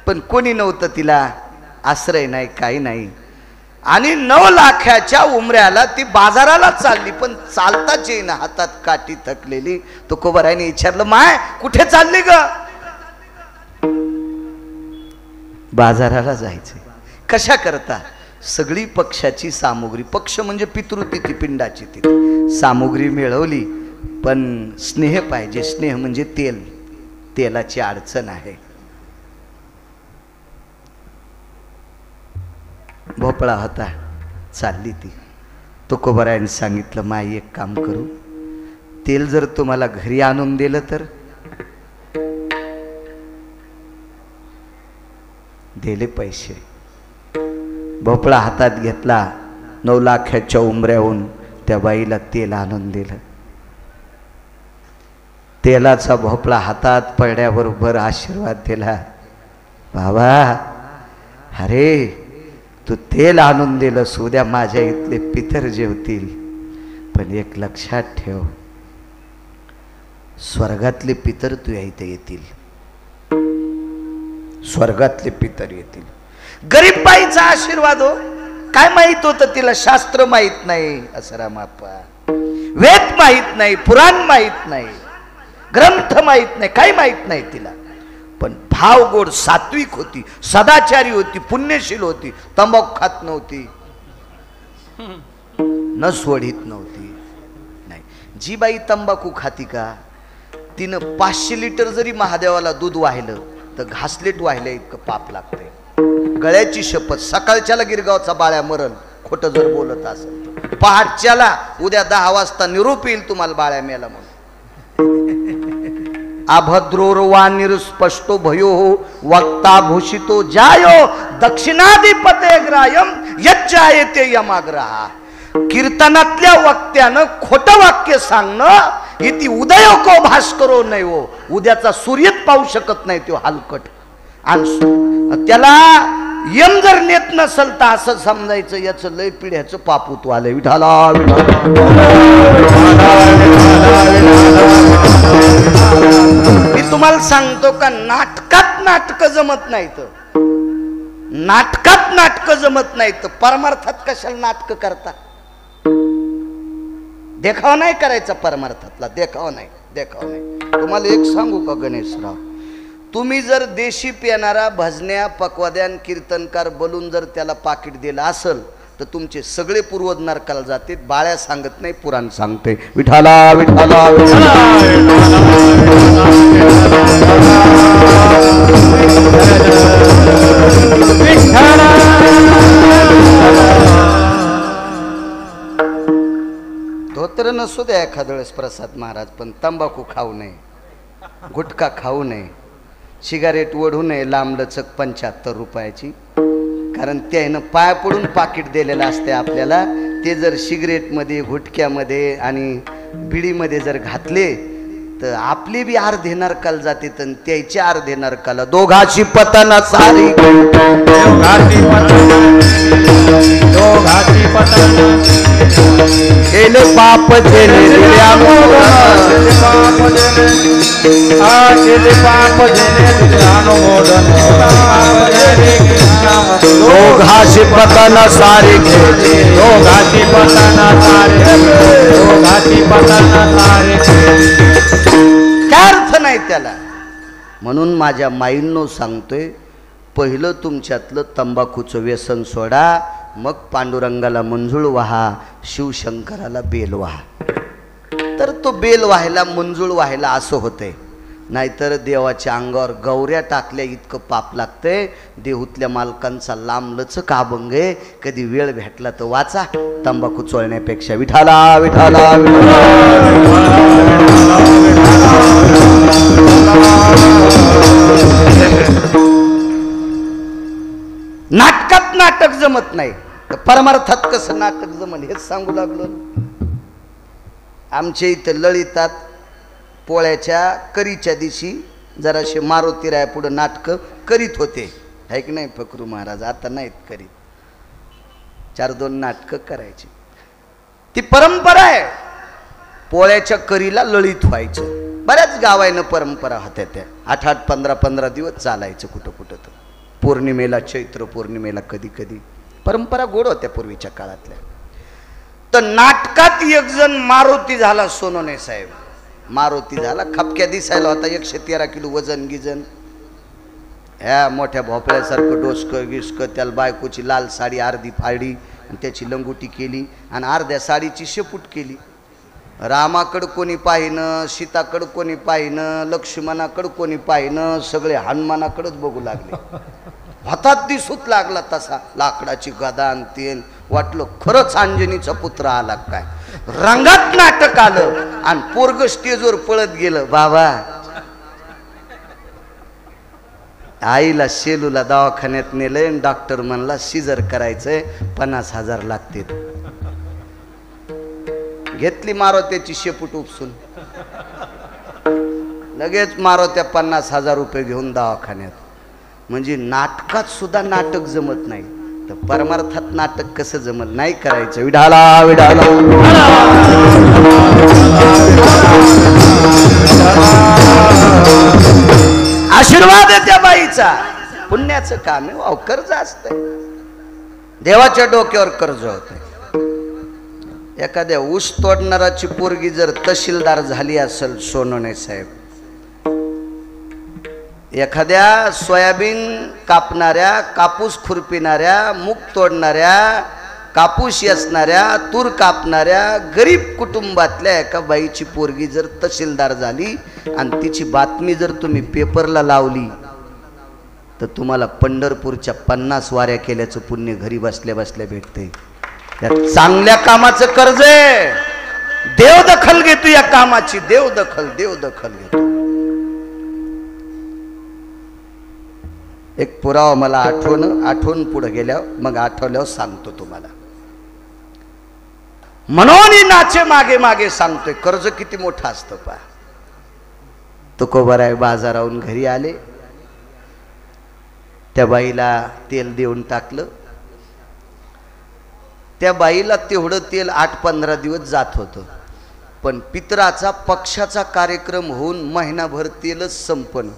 पण कोणी नव्हतं तिला, आश्रय नाही, काही नाही. आणि 9 लाखाच्या उमऱ्याला ती बाजाराला चालली, पण चालताच येईना, हातात काठी थकलेली. तुकोबारायने विचारलं, माय कुठे चालली ग? बाजाराला जायचे. कशा करता? सगळी पक्षाची सामुग्री, पक्ष म्हणजे पितृतिथी, पिंडाची तिथी, सामुग्री मिळवली. पण स्नेह पाहिजे. स्नेह म्हणजे तेल, तेलाची अडचण आहे. भोपळा होता, चालली ती. तुकोबारायने सांगितलं, माई एक काम करू, तेल जर तुम्हाला घरी आणून दिलं तर? दिले पैसे. भोपळा हातात घेतला, 9 लाखाच्या उमऱ्याहून त्या बाईला तेल आणून दिलं. तेलाचा भोपळा हातात पडल्याबरोबर आशीर्वाद दिला, बाबा अरे तू तेल आणून दिलंस, उद्या माझ्या इथले पितर जेवतील, पण एक लक्षात ठेव, स्वर्गातले पितर तुझ्या इथे येतील, स्वर्गातले पितर येतील. गरीब बाईचा आशीर्वाद हो. काय माहित होतं तिला? शास्त्र माहित नाही, असरामापा वेद माहित नाही, पुराण माहित नाही, ग्रंथ माहित नाही, काही माहित नाही तिला. पण भाव गोड, सात्विक होती, सदाचारी होती, पुण्यशील होती, तंबाखू खात नव्हती, न सोडित नव्हती. नाही, जी बाई तंबाखू खाती का, तिनं 500 लिटर जरी महादेवाला दूध वाहिलं तर घासलेट वाहिलं इतकं पाप लागतंय. गळ्याची शपथ, सकाळच्याला गिरगावचा बाळ्या मरण, खोटं जर बोलत असेल तर. पहाटच्याला उद्या 10 वाजता निरोप येईल तुम्हाला बाळ्या मेला म्हणून. अभद्रोर्वा निरुस्पष्टो भयो वक्ता भूषितो जायो दक्षिणाधिपते ग्रायम यज्जायते यमाग्रहा. कीर्तनातल्या वक्त्यानं खोटं वाक्य सांगणं इति उदयो को भास्करो नाही हो. उद्याचा सूर्यच पाहू शकत नाही तो हलकट. आणि त्याला यम जर नेत नसल तर असं समजायचं याचं लय पिढ्याचं पापूत आलंय. विठाला मी तुम्हाला सांगतो का, नाटकात नाटक जमत नाहीत, नाटकात नाटक जमत नाहीत, परमार्थात कशाला नाटक करता? देखावा नाही करायचा परमार्थातला, देखावा नाही, देखावा नाही. तुम्हाला एक सांगू का गणेशराव, तुम्ही जर देशी पिणारा भजन्या पक्वाद्यान कीर्तनकार बोलून जर त्याला पाकिट दिलं असेल तर तुमचे सगळे पूर्वज नरकाला जाते. बाळ्या सांगत नाही, पुराण सांगते. विठाला विठाला धोत्र नसू द्या एखाद्या वेळेस प्रसाद महाराज, पण तंबाखू खाऊ नये, गुटखा खाऊ नये, सिगारेट ओढू नये लांबलचक 75 रुपयाची. कारण त्यानं पाय पडून पाकिट दिलेलं असते आपल्याला. ते जर सिगरेटमध्ये, गुटख्यामध्ये आणि बिडीमध्ये जर घातले तर आपले बी अर्धे नरकाला जाते, तर त्याचे अर्धे नरकाला. दोघाची पतन सारी, दोघाची पतन केले पाप जेले दिल्या दोघाशी पतन सारे गेले, दोघाची पतन सारे, दोघाची पतन सारे. काय अर्थ नाही त्याला. म्हणून माझ्या माईंनो सांगतोय, पहिलं तुमच्यातलं तंबाखूचं व्यसन सोडा, मग पांडुरंगाला मंजूळ व्हा, शिवशंकराला बेल व्हा. तर तो बेल व्हायला मंजूळ व्हायला असं होतंय. नाहीतर देवाच्या अंगावर गौऱ्या टाकल्या इतकं पाप लागतंय. देहूतल्या मालकांचा लांबलचक अभंग आहे. कधी वेळ भेटला तर वाचा. तंबाखू चोळण्यापेक्षा विठाला विठाला नाटकात नाटक जमत नाही, परमार्थात कसं नाटक जमल हेच सांगू लागलो. आमच्या इथं लळितात पोळ्याच्या करीच्या दिवशी जराशे मारुती राय पुढं नाटकं करीत होते, है की नाही फकरू महाराज? आता नाहीत करीत. 4-2 नाटकं करायची ती परंपरा आहे. पोळ्याच्या करीला लळित व्हायचं. बऱ्याच गावायनं परंपरा होत्या त्या. 8-8, 15-15 दिवस चालायचं कुठं कुठं. तर पौर्णिमेला, चैत्र पौर्णिमेला कधी कधी परंपरा गोड होत्या पूर्वीच्या काळातल्या. तर नाटकात एक जण मारुती झाला, सोनोने साहेब मारुती झाला. खपक्या दिसायला होता, 113 किलो वजन गिजन, ह्या मोठ्या भोपळ्यासारखं डोसकं गिसकं. त्याला बायकोची लाल साडी अर्धी फाडी आणि त्याची लंगोटी केली आणि अर्ध्या साडीची शेपूट केली. रामाकडं कोणी पाहिनं, सीताकडं कोणी पाहिनं, लक्ष्मणाकडं कोणी पाहिनं, सगळे हनुमानाकडंच बघू लागले. हातात दिसूत लागला तसा लाकडाची गदा आणि तेल. वाटलं खरंच अंजनीचा पुत्र आला काय. रंगात नाटक आलं आणि पोरग स्टेजवर पळत गेलं. बाबा आईला शेलूला दवाखान्यात नेलंय, डॉक्टर म्हणला सिजर करायचंय, 50,000 लागते. घेतली मारुत्याची शेपूट उपसून, लगेच मारुत्या 50,000 रुपये घेऊन दवाखान्यात. म्हणजे नाटकात सुद्धा नाटक जमत नाही, तर परमार्थात नाटक कसं जमत? नाही करायचं. विढाला विढाला आशीर्वाद आहे त्या बाईचा. पुण्याचं काम आहे. वाव, कर्ज असतंय, देवाच्या डोक्यावर कर्ज होतंय. एखाद्या ऊस तोडणाराची पोरगी जर तहसीलदार झाली असेल सोनोने साहेब, एखाद्या सोयाबीन कापणाऱ्या, कापूस खुरपिणाऱ्या, मूग तोडणाऱ्या, कापूस असणाऱ्या, तूर कापणाऱ्या गरीब कुटुंबातल्या एका बाईची पोरगी जर तहसीलदार झाली आणि तिची बातमी जर तुम्ही पेपरला लावली, तर तुम्हाला पंढरपूरच्या 50 वाऱ्या केल्याचं पुण्य घरी बसल्या बसल्या भेटते. या चांगल्या कामाचं कर्ज आहे. देव दखल घेतो या कामाची, देव दखल घेतो. एक पुरावा मला आठवण पुढे गेल्यावर मग आठवल्यावर सांगतो तुम्हाला. म्हणून नाचे मागे मागे सांगतोय, कर्ज किती मोठं असतं पहा. तुकोबाराय बाजाराहून घरी आले, त्या बाईला तेल देऊन टाकलं. त्या बाईला तेवढं तेल 8-15 दिवस जात होतं, पण पितराचा पक्षाचा कार्यक्रम होऊन महिनाभर तेलच संपन.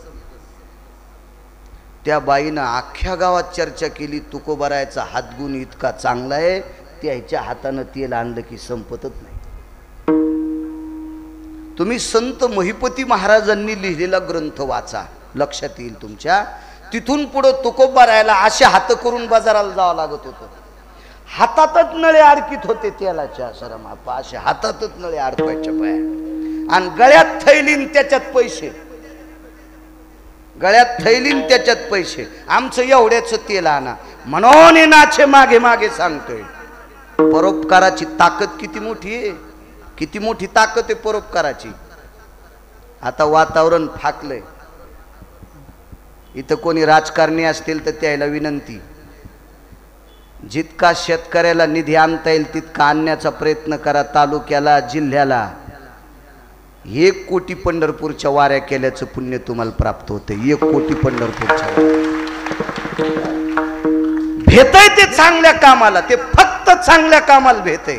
त्या बाईनं अख्ख्या गावात चर्चा केली, तुकोबारायचा हातगुण इतका चांगला आहे, त्याच्या हातानं तेल आणलं की संपतच नाही. तुम्ही संत महिपती महाराजांनी लिहिलेला ग्रंथ वाचा, लक्षात येईल तुमच्या. तिथून पुढं तुकोबारायला असे हात करून बाजाराला जावं लागत होतं. हातातच नळे अडकीत होते तेलाच्या शरमापा, असे हातातच नळे अडकवायच्या पाया. आणि गळ्यात थैलीन त्याच्यात पैसे, गळ्यात थैलीन त्याच्यात पैसे. आमचं एवढ्याच तेल आणा. म्हणून नाचे मागे मागे सांगतोय, परोपकाराची ताकद किती मोठी आहे, किती मोठी ताकद आहे परोपकाराची. आता वातावरण फाकलंय. इथं कोणी राजकारणी असतील तर त्याला विनंती, जितका शेतकऱ्याला निधी आणता येईल तितका आणण्याचा प्रयत्न करा. तालुक्याला, जिल्ह्याला 1 कोटी पंढरपूरच्या वाऱ्या केल्याचं पुण्य तुम्हाला प्राप्त होते. 1 कोटी पंढरपूरच्या भेटय ते चांगल्या कामाला, ते फक्त चांगल्या कामाला भेटय,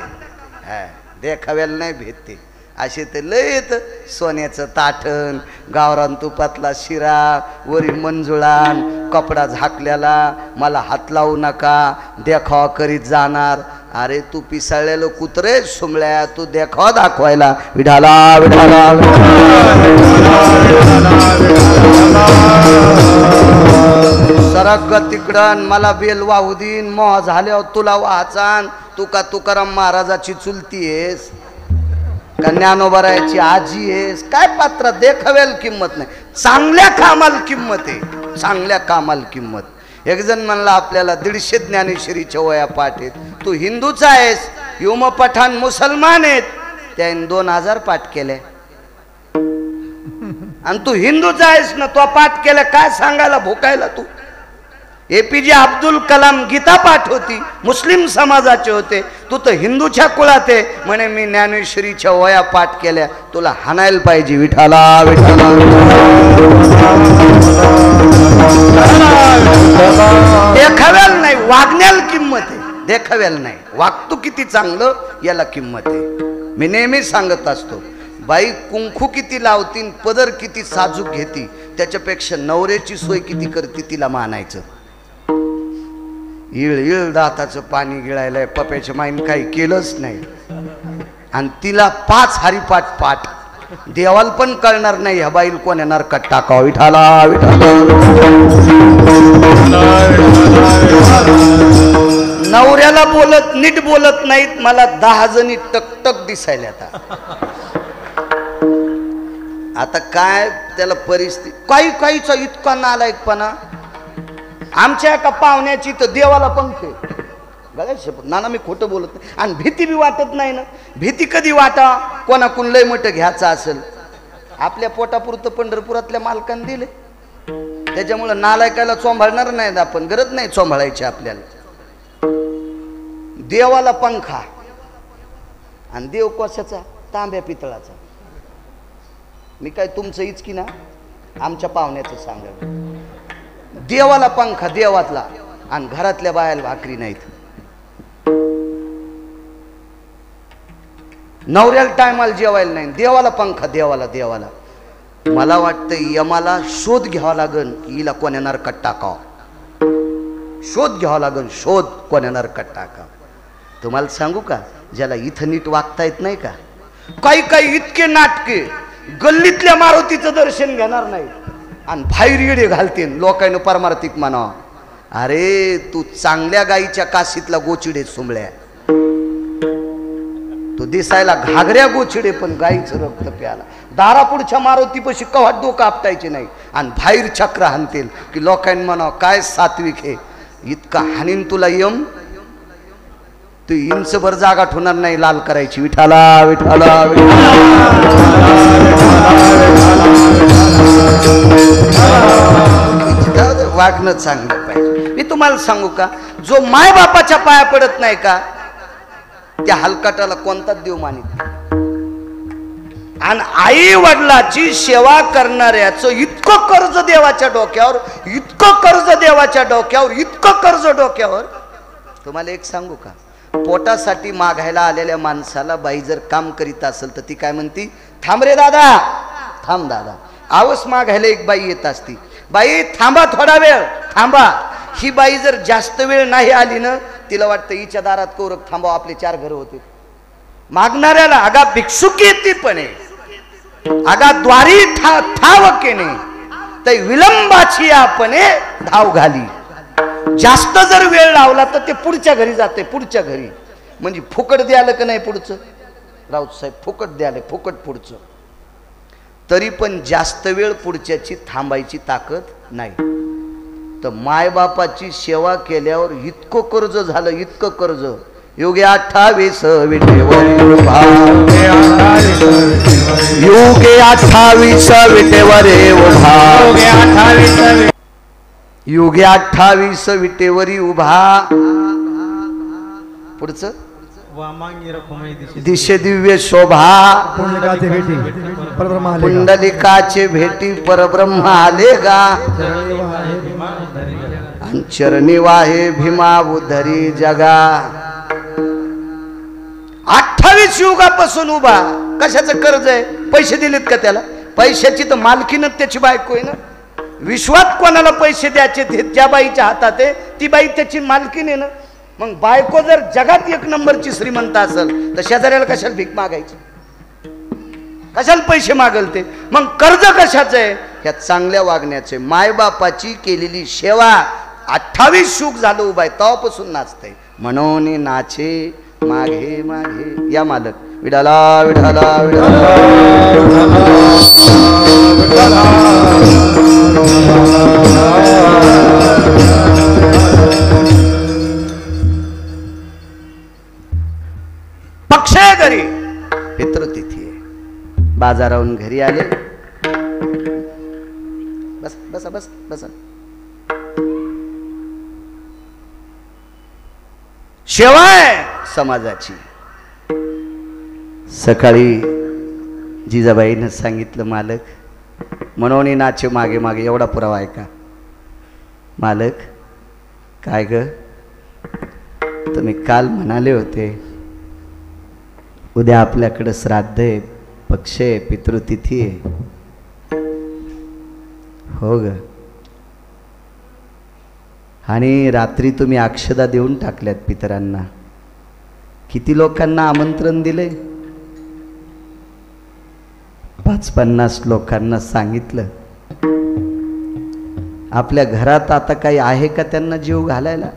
देखाव्याला नाही भेटते. असे ते लय येत सोन्याचं ताठण, गावरान तुपातला शिरा, वरी मंजुळान, कपडा झाकल्याला, मला हात लावू नका, देखावा करीत जाणार. अरे तू पिसाळलेलं कुत्रे सुमळ्या, तू देखावा दाखवायला विढाला विढाला सरक तिकडन, मला बेल वाहू दिन, मोह झाल्यावर तुला वाचान. तू का तुकाराम महाराजाची चुलती आहेस का ज्ञानोबरायाची आजी आहेस? काय पात्र देखावेल किंमत नाही, चांगल्या कामाला किंमत आहे, चांगल्या कामाला किंमत. एक जण म्हणला आपल्याला 150 ज्ञानेश्वरीच्या वया पाठ आहेत, तू हिंदूचा आहेस, युम पठाण मुसलमान आहेत, त्याने 2000 पाठ केले आणि तू हिंदूचा आहेस ना, तो पाठ केला काय सांगायला भुकायला तू? APJ अब्दुल कलाम गीता पाठ होती, मुस्लिम समाजाचे होते, तू तर हिंदूच्या कुळात आहे म्हणे मी ज्ञानेश्वरीच्या वया पाठ केल्या, तुला हाणायला पाहिजे विठाला विठाला. देखाव्याला नाही वागण्याला किंमत आहे, देखाव्याला नाही. वागतो किती चांगलं याला किंमत आहे. मी नेहमी सांगत असतो, बाई कुंकू किती लावतीन, पदर किती साजूक घेती, त्याच्यापेक्षा नवऱ्याची सोय किती करते तिला मानायचं. इळ इळ दाताचं पाणी गिळायलंय, पप्याच्या माईन काही केलंच नाही आणि तिला 5 हरिपाठ पाठ, देवाला पण कळणार नाही ह्या बाईल कोण्या नरकात टाकावा विठाला विठाला. नवऱ्याला बोलत नीट बोलत नाहीत, मला 10 जणी टकटक दिसायला आता काय त्याला परिस्थिती. काही काहीचा इतका नालायकपणा. आमच्या एका पाहुण्याची तर देवाला पंख आहे, नाना मी खोटं बोलत नाही आणि भीती बी वाटत नाही ना. भीती कधी वाटा कोणाकून लय मोठं घ्यायचं असेल, आपल्या पोटापुरतं पंढरपुरातल्या मालकांनी दिले, त्याच्यामुळं नालायकाला चोंभाळणार नाही आपण, गरज नाही चोंभाळायची आपल्याला. देवाला पंखा आणि देव कशाचा? तांब्या पितळाचा. मी काय तुमचं इचकी ना, आमच्या पाहुण्याचं सांगा. देवाला पंखा देवातला आणि घरातल्या बायाला भाकरी नाहीत. नवऱ्याला टायमाला जेवायला नाही, देवाला पंखा देवाला देवाला. मला वाटतं यमाला शोध घ्यावा लागन की हिला कोण्या नरकात टाकाव, शोध घ्यावा लागन, शोध कोण्या नरकात टाकाव. तुम्हाला सांगू का, ज्याला इथं नीट वागता येत नाही का, काही काही इतके नाटके, गल्लीतल्या मारुतीचं दर्शन घेणार नाही आणि बाहेर येडे घालते, लोकांना परमार्थिक म्हणावं. अरे तू चांगल्या गाईच्या काशीतला गोचिडे सुंबळ्या, तू दिसायला घागऱ्या गोचिडे पण गाईचं रक्त प्याला. दारापुढच्या मारुतीपाशी कवाट डोकं आपटायचे नाही आणि बाहेर चक्र हाणतील की लोकांना म्हणावं काय सात्विक हे, इतका हानीन तुला यम, तू इंचभर जागा ठेवणार नाही लाल करायची विठाला विठाला वागणं चांगलं पाहिजे. मी तुम्हाला सांगू का, जो माय बापाच्या पाया पडत नाही का त्या हलकाटाला कोणताच देव मानित. आणि आई वडिलाची सेवा करणाऱ्याचं इतकं कर्ज देवाच्या डोक्यावर, इतकं कर्ज देवाच्या डोक्यावर, इतकं कर्ज डोक्यावर. तुम्हाला एक सांगू का, पोटासाठी मागायला आलेल्या माणसाला बाई जर काम करीत असेल तर ती काय म्हणती, थांब रे दादा, थांब दादा. आवस मागायला एक बाई येत असती, बाई थांबा थोडा वेळ थांबा. ही बाई जर जास्त वेळ नाही आली ना, तिला वाटतं हिच्या दारात कोरक थांबाव, आपले 4 घर होते. मागणाऱ्याला अगा भिक्षुकी येते पण अगा द्वारी ठाव केने तै विलंबाची आपणे धाव घाली. जास्त जर वेळ लावला तर ते पुढच्या घरी जाते, पुढच्या घरी. म्हणजे फुकट द्यायला का नाही पुढचं, राऊत साहेब फुकट द्यायला, फुकट पुढचं. तरी पण जास्त वेळ पुढच्याची थांबायची ताकद नाही. तर मायबापाची सेवा केल्यावर इतकं कर्ज झालं, इतकं कर्ज. योगे 28 विटेवरी उभा, योगे 28 विटेवरी उभा, योगे 28 विटेवरी उभा. पुढचं दिशे दिव्य शोभा, पुंडलिकाचे भेटी परब्रह्म आले गा, चरणी वाहे भीमा उधरी जगा. 28 युगापासून उभा. कशाचं कर्ज आहे? पैसे दिलेत का त्याला? पैशाची तर मालकीनच त्याची बायको आहे ना. विश्वात कोणाला पैसे द्यायचे ते ज्या बाईच्या हातात आहे ती बाई त्याची मालकीन आहे ना. मग बायको जर जगात एक नंबरची श्रीमंत असेल तर शेजाऱ्याला कशाला भीक मागायची? कशाला पैसे मागल ते? मग कर्ज कशाचं आहे? ह्या चांगल्या वागण्याचे, मायबापाची केलेली सेवा. 28 शुक झालं उभा आहे तेव्हापासून नाचतंय. म्हणून नाचे मागे मागे. या मालक विडाला विडाला विडाला पक्षे घरी पितृतिथी आहे. बाजाराहून घरी आले. बस बसा बस बसा. शेवाय समाजाची. सकाळी जिजाबाईनं सांगितलं मालक म्हणून नाचे मागे मागे. एवढा पुरावा आहे का? मालक काय ग, तुम्ही काल म्हणाले होते उद्या आपल्याकडं श्राद्ध आहे, पक्ष आहे, पितृतिथी आहे. हो ग. आणि रात्री तुम्ही अक्षदा देऊन टाकल्यात पितरांना. किती लोकांना आमंत्रण दिले? 50-50 लोकांना सांगितलं. आपल्या घरात आता काही आहे का त्यांना जीव घालायला?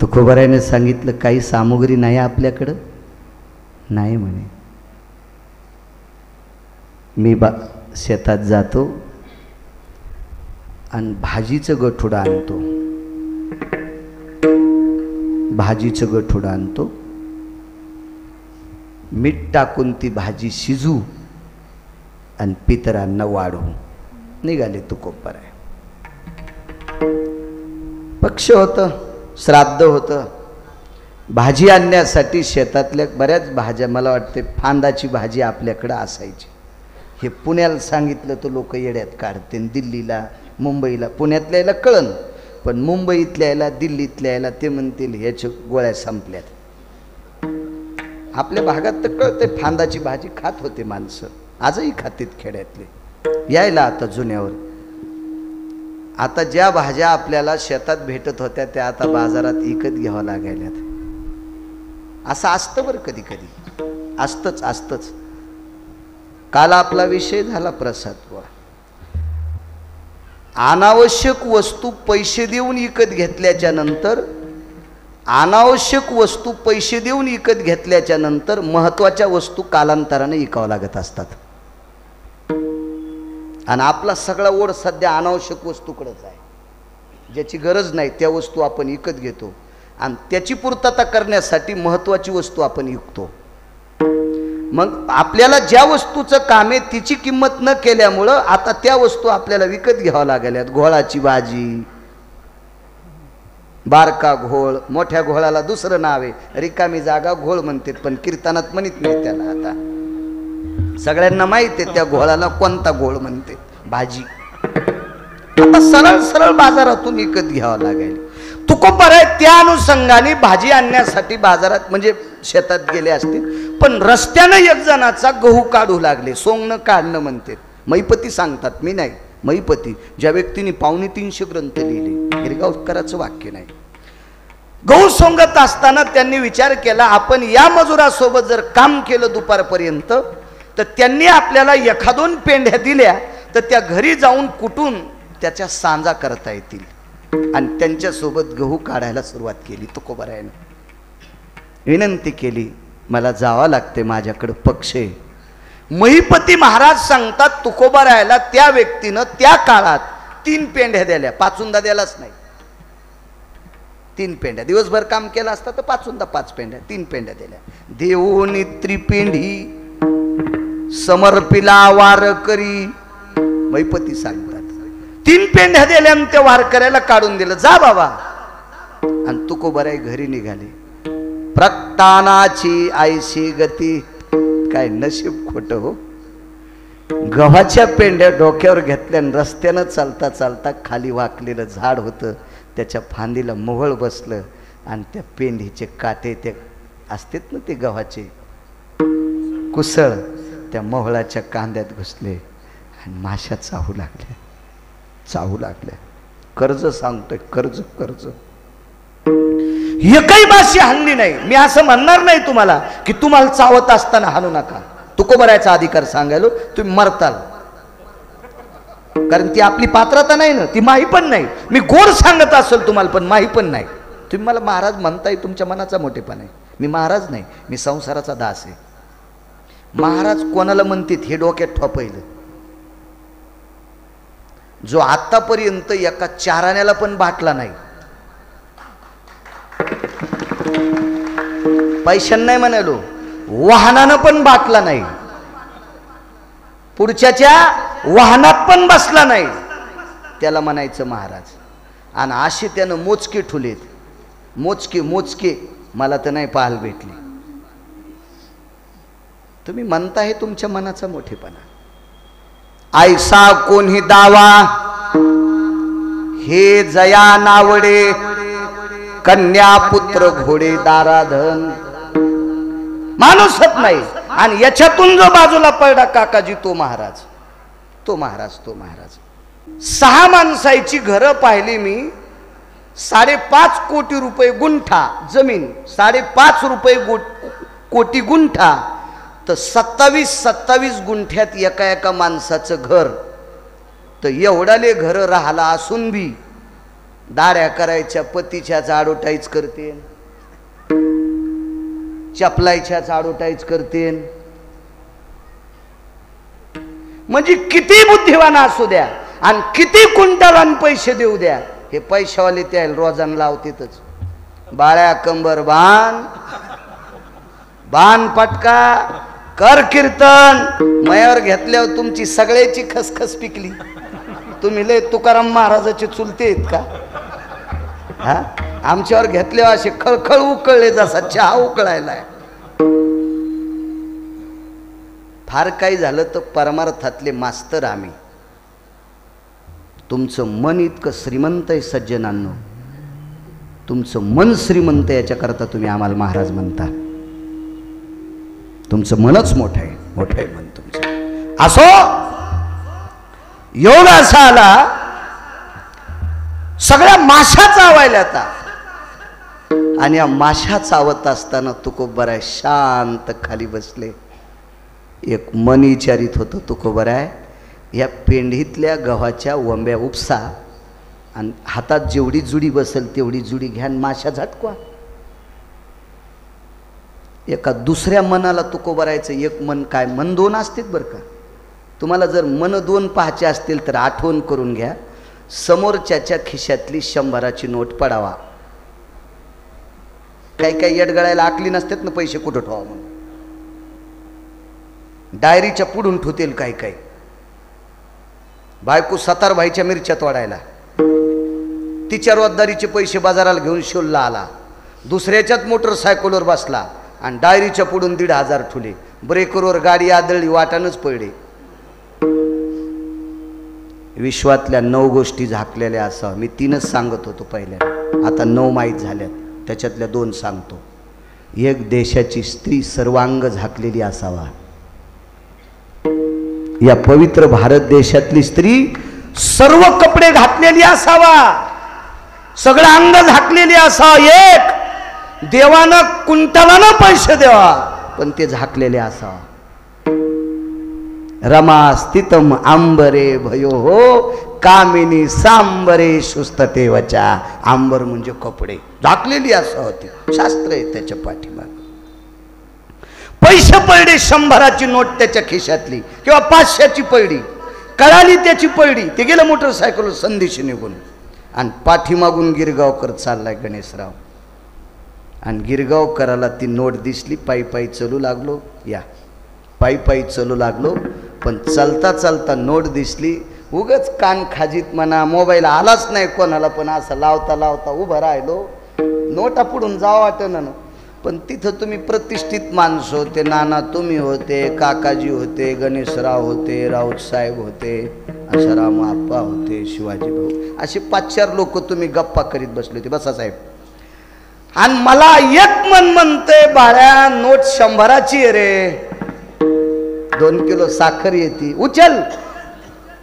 तुकोबारायने सांगितलं काही सामुग्री नाही आपल्याकडं. नाही म्हणे. मी शेतात जातो आणि भाजीचं गठुडं आणतो. भाजीचं गठुडं आणतो, मीठ टाकून ती भाजी शिजू आणि पितरांना वाढू. निघाले तुकोबाराय. पक्ष होतं, श्राद्ध होतं. भाजी आणण्यासाठी शेतातल्या बऱ्याच भाज्या, मला वाटते फांदाची भाजी आपल्याकडं असायची. हे पुण्याला सांगितलं तर लोक येड्यात काढते. दिल्लीला, मुंबईला, पुण्यातल्या याला कळन, पण मुंबईतल्या याला, दिल्लीतल्या याला ते म्हणतील ह्याच्या गोळ्या संपल्यात. आपल्या भागात तर कळते फांदाची भाजी खात होते माणसं. आजही खातेत खेड्यातले. यायला आता जुन्यावर. आता ज्या भाज्या आपल्याला शेतात भेटत होत्या त्या आता बाजारात विकत घ्याव्या लागायल्यात. असं असतं बरं, कधी कधी असतंच असतंच. काल आपला विषय झाला प्रसाद. अनावश्यक वस्तू पैसे देऊन विकत घेतल्याच्या नंतर, अनावश्यक वस्तू पैसे देऊन विकत घेतल्याच्या नंतर महत्वाच्या वस्तू कालांतराने विकावं लागत असतात. आणि आपला सगळा ओढ सध्या अनावश्यक वस्तूकडेच आहे. ज्याची गरज नाही त्या वस्तू आपण विकत घेतो आणि त्याची पूर्तता करण्यासाठी महत्वाची वस्तू आपण विकतो. मग आपल्याला ज्या वस्तूचं काम आहे तिची किंमत न केल्यामुळं आता त्या वस्तू आपल्याला विकत घ्याव्या लागल्यात. घोळाची भाजी, बारका घोळ. मोठ्या घोळाला दुसरं नाव आहे, रिकामी जागा घोळ म्हणतात, पण कीर्तनात म्हणत नाही त्याला. आता सगळ्यांना माहिती आहे त्या घोळाला कोणता घोळ म्हणते. भाजी आता सरळ सरळ बाजारातून विकत घ्यावं लागेल. तुकोबाराय त्या अनुषंगाने भाजी आणण्यासाठी बाजारात म्हणजे शेतात गेले असतील, पण रस्त्यानं एक जणाचा गहू काढू लागले. सोंगणं काढणं म्हणते. मैपती सांगतात, मी नाही. मैपती ज्या व्यक्तीने 350 ग्रंथ लिहिले, गिरगावकरांचं वाक्य नाही. गहू सोंगत असताना त्यांनी विचार केला आपण या मजुरासोबत जर काम केलं दुपारपर्यंत तर त्यांनी आपल्याला 1-2 पेंढ्या दिल्या तर त्या घरी जाऊन कुटून त्याच्या सांजा करता येतील. आणि त्यांच्यासोबत गहू काढायला सुरुवात केली. तुकोबारायाने विनंती केली, मला जावं लागते, माझ्याकडे पक्ष आहे. महिपती महाराज सांगतात तुकोबारायाला त्या व्यक्तीनं त्या काळात 3 पेंढ्या दिल्या. 5 द्यालाच नाही. 3 पेंढ्या. दिवसभर काम केलं असतं तर 5 पेंढ्या, 3 पेंढ्या दिल्या. देऊन त्रिपेंढी समर्पिला वारकरी. महिपती सांगतात 3 पेंढ्या दिल्या आणि त्या वारकऱ्याला काढून दिलं, जा बाबा. आणि तुकोबाराय घरी निघाले. प्रक्तानाची आईशी गती. काय नशीब खोटं हो. गव्हाच्या पेंढ्या डोक्यावर घेतल्या आणि रस्त्यानं चालता चालता खाली वाकलेलं झाड होतं, त्याच्या फांदीला मोहळ बसलं. आणि त्या पेंढीचे काटे ते असतात ना ते गव्हाचे कुसळ त्या मोहळाच्या कांद्यात घुसले आणि माश्या चावू लागल्या. कर्ज सांगतोय, कर्ज कर्ज. एकही माशी हाणली नाही. मी असं म्हणणार नाही तुम्हाला की तुम्हाला चावत असताना हाणू नका. तुकोबरायचा अधिकार सांगायलो, तुम्ही मरताल. कारण ती आपली पात्रता नाही ना, ती माही पण नाही. मी गोड सांगत असेल तुम्हाला, पण माही पण नाही. तुम्ही मला महाराज म्हणताय, तुमच्या मनाचा मोठेपणा आहे. मी महाराज नाही, मी संसाराचा दास आहे. महाराज कोणाला म्हणतात हे डोक्यात ठोपायलं. जो आतापर्यंत एका चाराण्याला पण बाटला नाही, पैशानं नाही म्हणालो, वाहनानं पण बाटला नाही, पुढच्याच्या वाहनात पण बसला नाही, त्याला म्हणायचं महाराज. आणि असे त्यानं मोजके ठुलेत, मोजके मला तर नाही पाहायला भेटले. तुम्ही म्हणता हे तुमच्या मनाचा मोठेपणा. ऐसा कोणी दावा हे जया नावडे, कन्या पुत्र घोडे दाराधन. माणूसच नाही. आणि याच्यातून जो बाजूला पडला काकाजी, तो महाराज. 6 माणसाची घरं पाहिली मी. 5.5 कोटी रुपये गुंठा जमीन, 5.5 कोटी गुंठा. तर 27 गुंठ्यात एका माणसाचं घर. तर एवढाले घर राहिला असून बी दाड्या करायच्या, पतीच्या ॲडव्हर्टाईज करते, चपलायच्या ॲडव्हर्टाईज करते. म्हणजे किती बुद्धिवान असू द्या आणि किती कुंटालान पैसे देऊ द्या, हे पैशावाले त्या रोजान लावतेच. बाळ्या कंबर बाण पटका कर कीर्तन. मयावर घेतल्यावर तुमची सगळ्याची खसखस पिकली. तुम्ही लय तुकाराम महाराजाचे चुलते आहेत का? हा, आमच्यावर घेतल्यावर असे खळखळ उकळले जसा चहा उकळायला. फार काही झालं तर परमार्थातले मास्तर आम्ही. तुमचं मन इतकं श्रीमंत आहे सज्जनांनो, तुमचं मन श्रीमंत याच्याकरता तुम्ही आम्हाला महाराज म्हणता. तुमचं मनच मोठं आहे मन तुमचं. असो, योग असा आला, सगळ्या माशा चावायला आता. आणि या माशा चावत असताना तुकोबराय शांत खाली बसले. एक मन विचारित होतं, तुकोबराय या पेंढीतल्या गव्हाच्या वंब्या उपसा आणि हातात जेवढी जुडी बसेल तेवढी जुडी घ्या आणि माशा झटकवा. एका दुसऱ्या मनाला तुकोबरायचं एक मन काय, मन 2 असतील बरं का. तुम्हाला जर मन 2 पाहायचे असतील तर आठवण करून घ्या, समोरच्याच्या खिशातली 100ची नोट पडावा. काही येडगळायला आकली नसतात ना पैसे कुठं ठेवा म्हणून. डायरीच्या पुढून ठेवतील काही. बायको सतारभाईच्या मिरच्या तोडायला, तिच्या रोजदारीचे पैसे बाजाराला घेऊन शोलला आला, दुसऱ्याच्याच मोटरसायकलवर बसला आणि डायरीच्या पुढून 1,500 ठुले. ब्रेकरवर गाडी आदळली, वाटानच पडले. विश्वातल्या 9 गोष्टी झाकलेल्या असाव्या. मी 3च सांगत होतो पहिल्या, आता 9 माहीत झाल्यात. त्याच्यातल्या 2 सांगतो. एक, देशाची स्त्री सर्वांग झाकलेली असावा. या पवित्र भारत देशातली स्त्री सर्व कपडे घातलेली असावा, सगळं अंग झाकलेली असावं. एक, देवानं कुंटलानं पैसे द्यावा पण ते झाकलेले असावा. रमा स्थितम आंबरे भयो हो, कामिनी सांबरे सुस्तते वचा. आंबर म्हणजे कपडे, झाकलेली असावती. शास्त्र आहे त्याच्या पाठीमागे. पैसे पडले, 100ची नोट त्याच्या खिशातली किंवा 500ची पडली, कळाली त्याची पडली, ते गेलं मोटरसायकल संदेश निघून. आणि पाठीमागून गिरगावकर चाललाय गणेशराव. आणि गिरगावकराला ती नोट दिसली. पायी चलू लागलो. या पायी चलू लागलो. पण चालता चालता नोट दिसली. उगच कान खाजीत म्हणा, मोबाईल आलाच नाही कोणाला, पण असं लावता लावता उभं राहिलो. नोटा पुढून जावं वाटेना. पण तिथं तुम्ही प्रतिष्ठित माणसं होते. नाना तुम्ही होते, काकाजी होते, गणेशराव होते, राऊत साहेब होते, आसाराम आप्पा होते, शिवाजी भाऊ, असे 5-4 लोक तुम्ही गप्पा करीत बसले होते. बसा साहेब. आणि मला एक मन म्हणते बाळ्या नोट 100ची आहे रे, 2 किलो साखर येते उचल.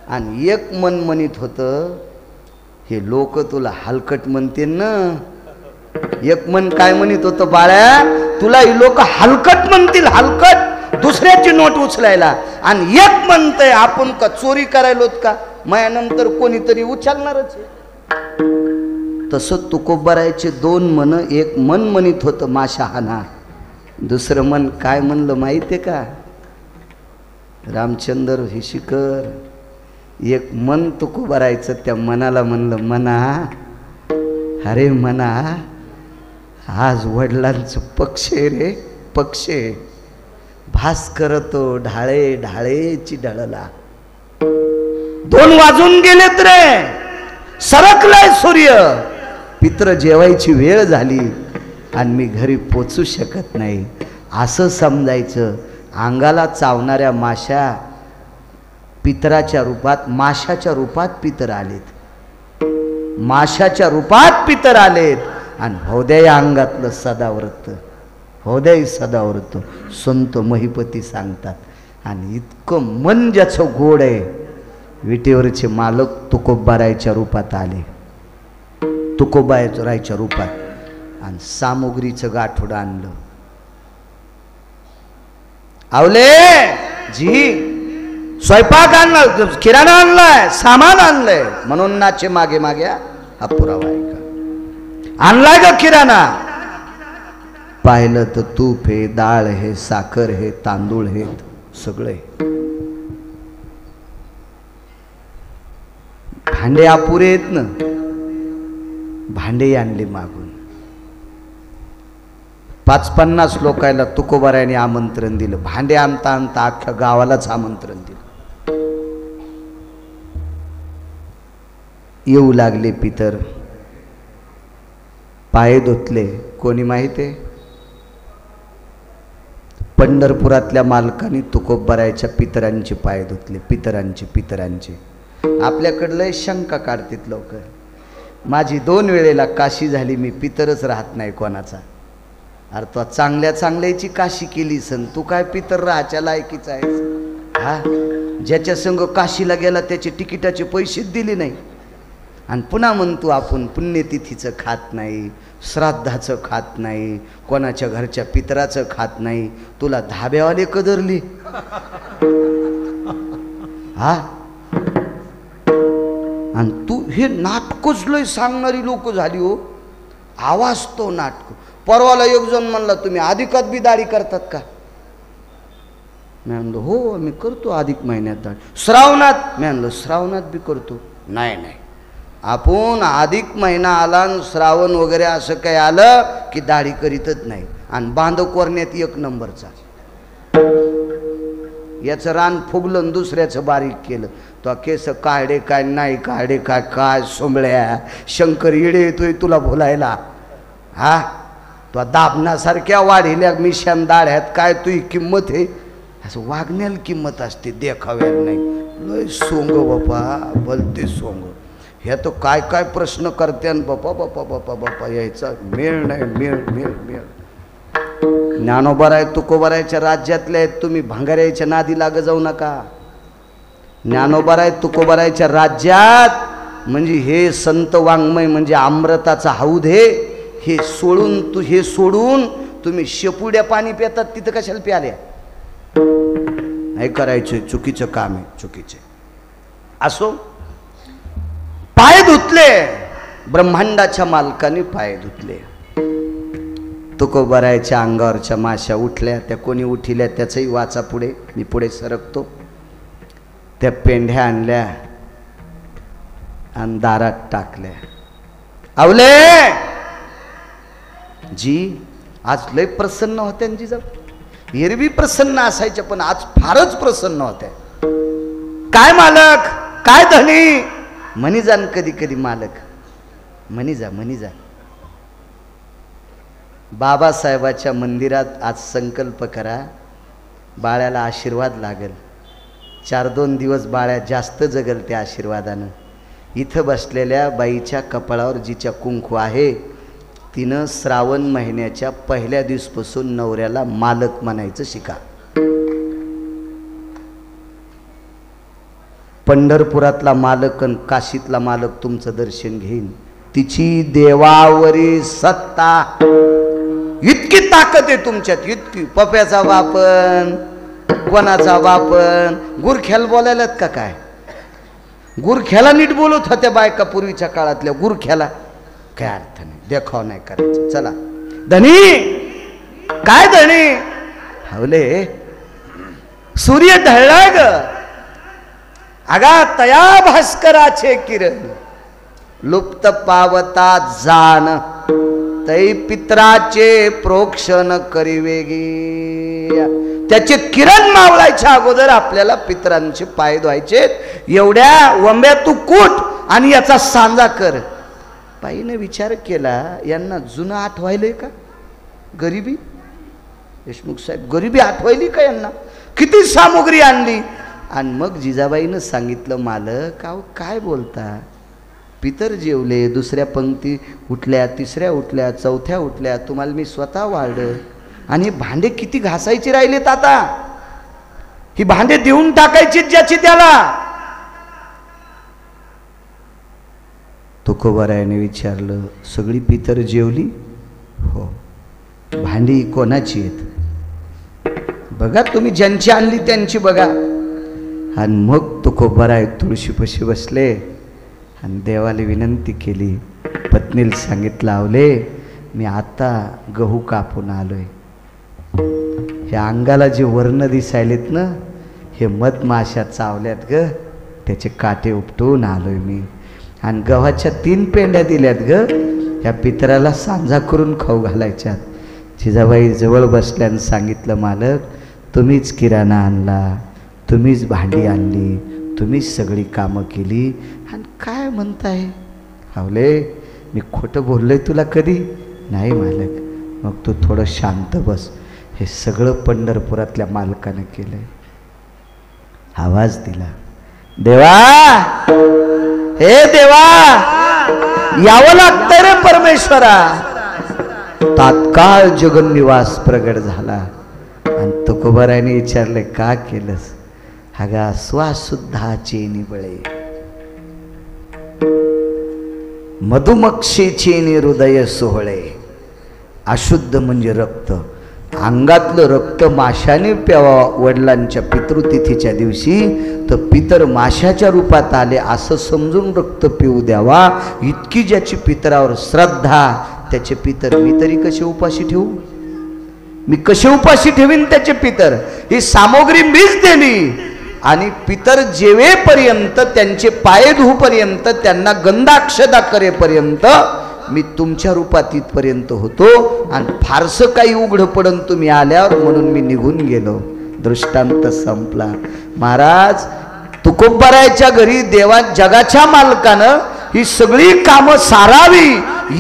आणि एक मन म्हणत होतं हे लोक तुला हलकट म्हणते ना. एक मन काय म्हणत होतं बाळ्या तुला ही लोक हलकट म्हणतील, हलकट दुसऱ्याची नोट उचलायला. आणि एक म्हणतंय आपण का चोरी करायलोत का, माझ्यानंतर कोणीतरी उचलणारच आहे. तसं तुकोबारायचे 2 मन. एक मन म्हणत होतं माशा हाना, दुसरं मन काय म्हणलं माहिती आहे का, रामचंद्र हिशिकर. एक मन तुकोबारायचं त्या मनाला म्हणलं मना, अरे मना आज वडिलांचं पक्ष आहे रे, पक्ष आहे. भास करतो ढाळे ढाळेची ढळला. 2 वाजून गेलेत रे, सरकलाय सूर्य, पित्र जेवायची वेळ झाली आणि मी घरी पोचू शकत नाही असं समजायचं. अंगाला चावणाऱ्या माशा पितराच्या रूपात, माशाच्या रूपात पितर आलेत, माशाच्या रूपात पितर आलेत. आणि हृदय अंगातलं सदाव्रत, हृदय सदाव्रत संत महिपती सांगतात. आणि इतकं मन ज्याचं गोड आहे, विटेवरचे मालक तुकोबारायच्या रूपात आले, तुकोबारायच्या रूपात, आणि सामुग्रीचं गाठोडं आणलं. आवले जी स्वयंपाक आणला, किराणा आणलाय, सामान आणलंय, म्हणून नाचे मागे मागे हा पुरावा आहे का, आणलाय का किराणा. पाहिलं तर तूप हे, डाळ हे, साखर हे, तांदूळ हे, सगळे. भांडे अपुरे आहेत ना, भांडे आणले मागून. 50 लोकायला तुकोबारायने आमंत्रण दिलं. भांडे आणता आणता अख्ख्या गावालाच आमंत्रण दिलं. येऊ लागले पितर, पाय धुतले. कोणी माहिती आहे, पंढरपुरातल्या मालकांनी तुकोबारायच्या पितरांचे पाय धुतले, पितरांचे. आपल्याकडलं शंका काढतात लोक, माझी 2 वेळेला काशी झाली, मी पितरच राहत नाही कोणाचा. अरे तो चांगल्याची काशी केली सन, तू काय पितर राहायच्या लायकीचा आहेस. हा, ज्याच्या संग काशीला गेला त्याचे तिकिटाचे पैसे दिले नाही. आणि पुन्हा म्हणतो आपण पुण्यतिथीचं खात नाही, श्राद्धाचं खात नाही, कोणाच्या घरच्या पितराचं खात नाही. तुला धाब्यावाले कदरली. हा, आणि तू हे नाटकच लय सांगणारी लोक झाली हो. आवाज तो नाटक. परवाला एक जण म्हणला तुम्ही अधिकात बी दाढी करतात का. मी म्हणलो हो मी करतो अधिक महिन्यात दाढी. श्रावणात मी म्हणलो श्रावणात बी करतो. नाही आपण अधिक महिना आला श्रावण वगैरे असं काही आलं की दाढी करीतच नाही. आणि बांध कोरण्यात 1 नंबरचा. याचं रान फुगलं दुसऱ्याचं बारीक केलं. तो केस काढे काय नाही काढे काय, काय सोंबळ्या शंकर येडे येतोय तुला बोलायला. हा, तो दाबण्यासारख्या वाढील्या मिशान दाढ्यात काय तुझी किंमत आहे. असं वागण्याला किंमत असते, देखाव्याला नाही. लय सोंग बापा, भलते सोंग. ह्या तो काय काय प्रश्न करते बापा बापा बापा बापा, यायचा मेळ नाही, मेळ. ज्ञानोबाराय तुकोबारायच्या राज्यातले आहेत, तुम्ही भंगाऱ्याच्या नादी लाग जाऊ नका. ज्ञानोबाराय तुकोबारायच्या राज्यात म्हणजे हे संत वाङ्मय म्हणजे अमृताचा हौद हे सोडून तुम्ही शेपुड्या पाणी पितात, तिथं कशाला प्याल्या. नाही करायचं, चुकीचं काम आहे, चुकीचे. असो, पाय धुतले, ब्रह्मांडाच्या मालकाने पाय धुतले. तुकोबारायच्या अंगावरच्या माशा उठल्या. त्या कोणी उठिल्या त्याचंही वाचा पुढे, मी पुढे सरकतो. त्या पेंढ्या आणल्या आणि दारात टाकल्या. आवले जी आज लय प्रसन्न होत्या जी जाऊ. एरवी प्रसन्न असायच्या पण आज फारच प्रसन्न होत्या. काय मालक, काय धनी, म्हणी जाण कधी कधी मालक, म्हणी जा. बाबासाहेबाच्या मंदिरात आज संकल्प करा, बाळ्याला आशीर्वाद लागेल. 4-2 दिवस बाळ्या जास्त जगल त्या आशीर्वादानं. इथं बसलेल्या बाईच्या कपाळावर जिच्या कुंकू आहे तिनं श्रावण महिन्याच्या पहिल्या दिवसापासून नवऱ्याला मालक म्हणायचं शिका. पंढरपुरातला मालक आणि काशीतला मालक तुमचं दर्शन घेईन. तिची देवावरी सत्ता, इतकी ताकद आहे तुमच्यात, इतकी. पप्याचा बापन, कोणाचा बापन, गुरख्याला बोलायलात का काय? गुरख्याला नीट बोलत होत्या बायका पूर्वीच्या काळातल्या. गुरख्याला काय अर्थ नाही, देखाव नाही करायचं. चला धनी, काय धनी हवले, सूर्य ढळला ग, अगा तया भास्कराचे किरण लुप्त पावता जाण, तै पित्राचे प्रोक्षण करीवेगी. त्याचे किरण मावळायच्या अगोदर आपल्याला पितरांचे पाय धुवायचे. एवढ्या वंब्या तू कूट आणि याचा सांजा कर. बाईने विचार केला, यांना जुनं आठवायलंय का गरिबी? देशमुख साहेब, गरिबी आठवायली का यांना? किती सामुग्री आणली. आणि मग जिजाबाईनं सांगितलं, मालक अहो काय बोलता, पितर जेवले, दुसऱ्या पंक्ती उठल्या, तिसऱ्या उठल्या, चौथ्या उठल्या, तुम्हाला मी स्वतः वाढलं. आणि भांडे किती घासायचे राहिलेत आता, ही भांडे देऊन टाकायची ज्याची त्याला. तुकोबारायाने विचारलं, सगळी पितर जेवली? हो. भांडी कोणाची आहेत? बघा तुम्ही, ज्यांची आणली त्यांची बघा. आणि मग तुकोबाराय तुळशीपाशी बसले आणि देवाला विनंती केली. पत्नीला सांगितलं, आवले मी आता गहू कापून आलोय, हे अंगाला जे वर्ण दिसायलेत ना, हे मधमाशा चावल्यात ग, त्याचे काटे उपटून आलोय मी. आणि गव्हाच्या 3 पेंड्या दिल्यात ग, या पितराला सांजा करून खाऊ घालायच्यात. जिजाबाई जवळ बसल्यानं सांगितलं, मालक तुम्हीच किराणा आणला, तुम्हीच भांडी आणली, तुम्हीच सगळी कामं केली, आणि काय म्हणताय? हावले मी खोटं बोललोय तुला कधी? नाही मालक. मग तू थोडं शांत बस, हे सगळं पंढरपुरातल्या मालकानं केलंय. आवाज दिला, देवा, हे देवा, यावं लागतंय रे परमेश्वरा. तात्काळ जगन्निवास प्रगट झाला. आणि तुकोबारायाने विचारले, का केलंस? अगा श्वास चेनी बळे, मधुमक्षेचे हृदय सोहळे. अशुद्ध म्हणजे रक्त, अंगातलं रक्त माशाने प्यावा वडिलांच्या पितृतिथीच्या दिवशी, तर पितर माशाच्या रूपात आले असं समजून रक्त पिऊ द्यावा. इतकी ज्याची पितरावर श्रद्धा, त्याचे पितर मी तरी कसे उपाशी ठेवू? मी कसे उपाशी ठेवीन त्याचे पितर? ही सामग्री मीच दिली. आणि पितर जेवेपर्यंत, त्यांचे पाय धुपर्यंत, त्यांना गंधाक्षदा करेपर्यंत मी तुमच्या रूपात इथपर्यंत होतो. आणि फारसं काही उघड पडन तुम्ही आल्यावर, म्हणून मी निघून गेलो. दृष्टांत संपला. महाराज तुकोबारायाच्या घरी देवा जगाच्या मालकानं ही सगळी कामं सारावी,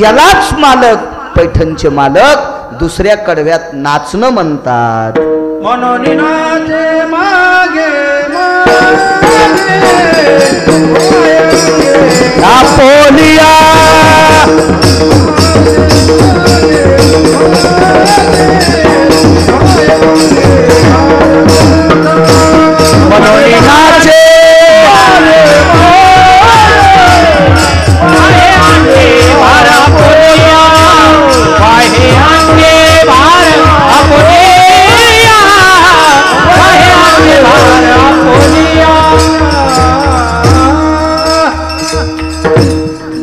यालाच मालक, पैठणचे मालक दुसऱ्या कडव्यात नाचणं म्हणतात. म्हणून नाचे मागे आपोलिया म्हणून नाचे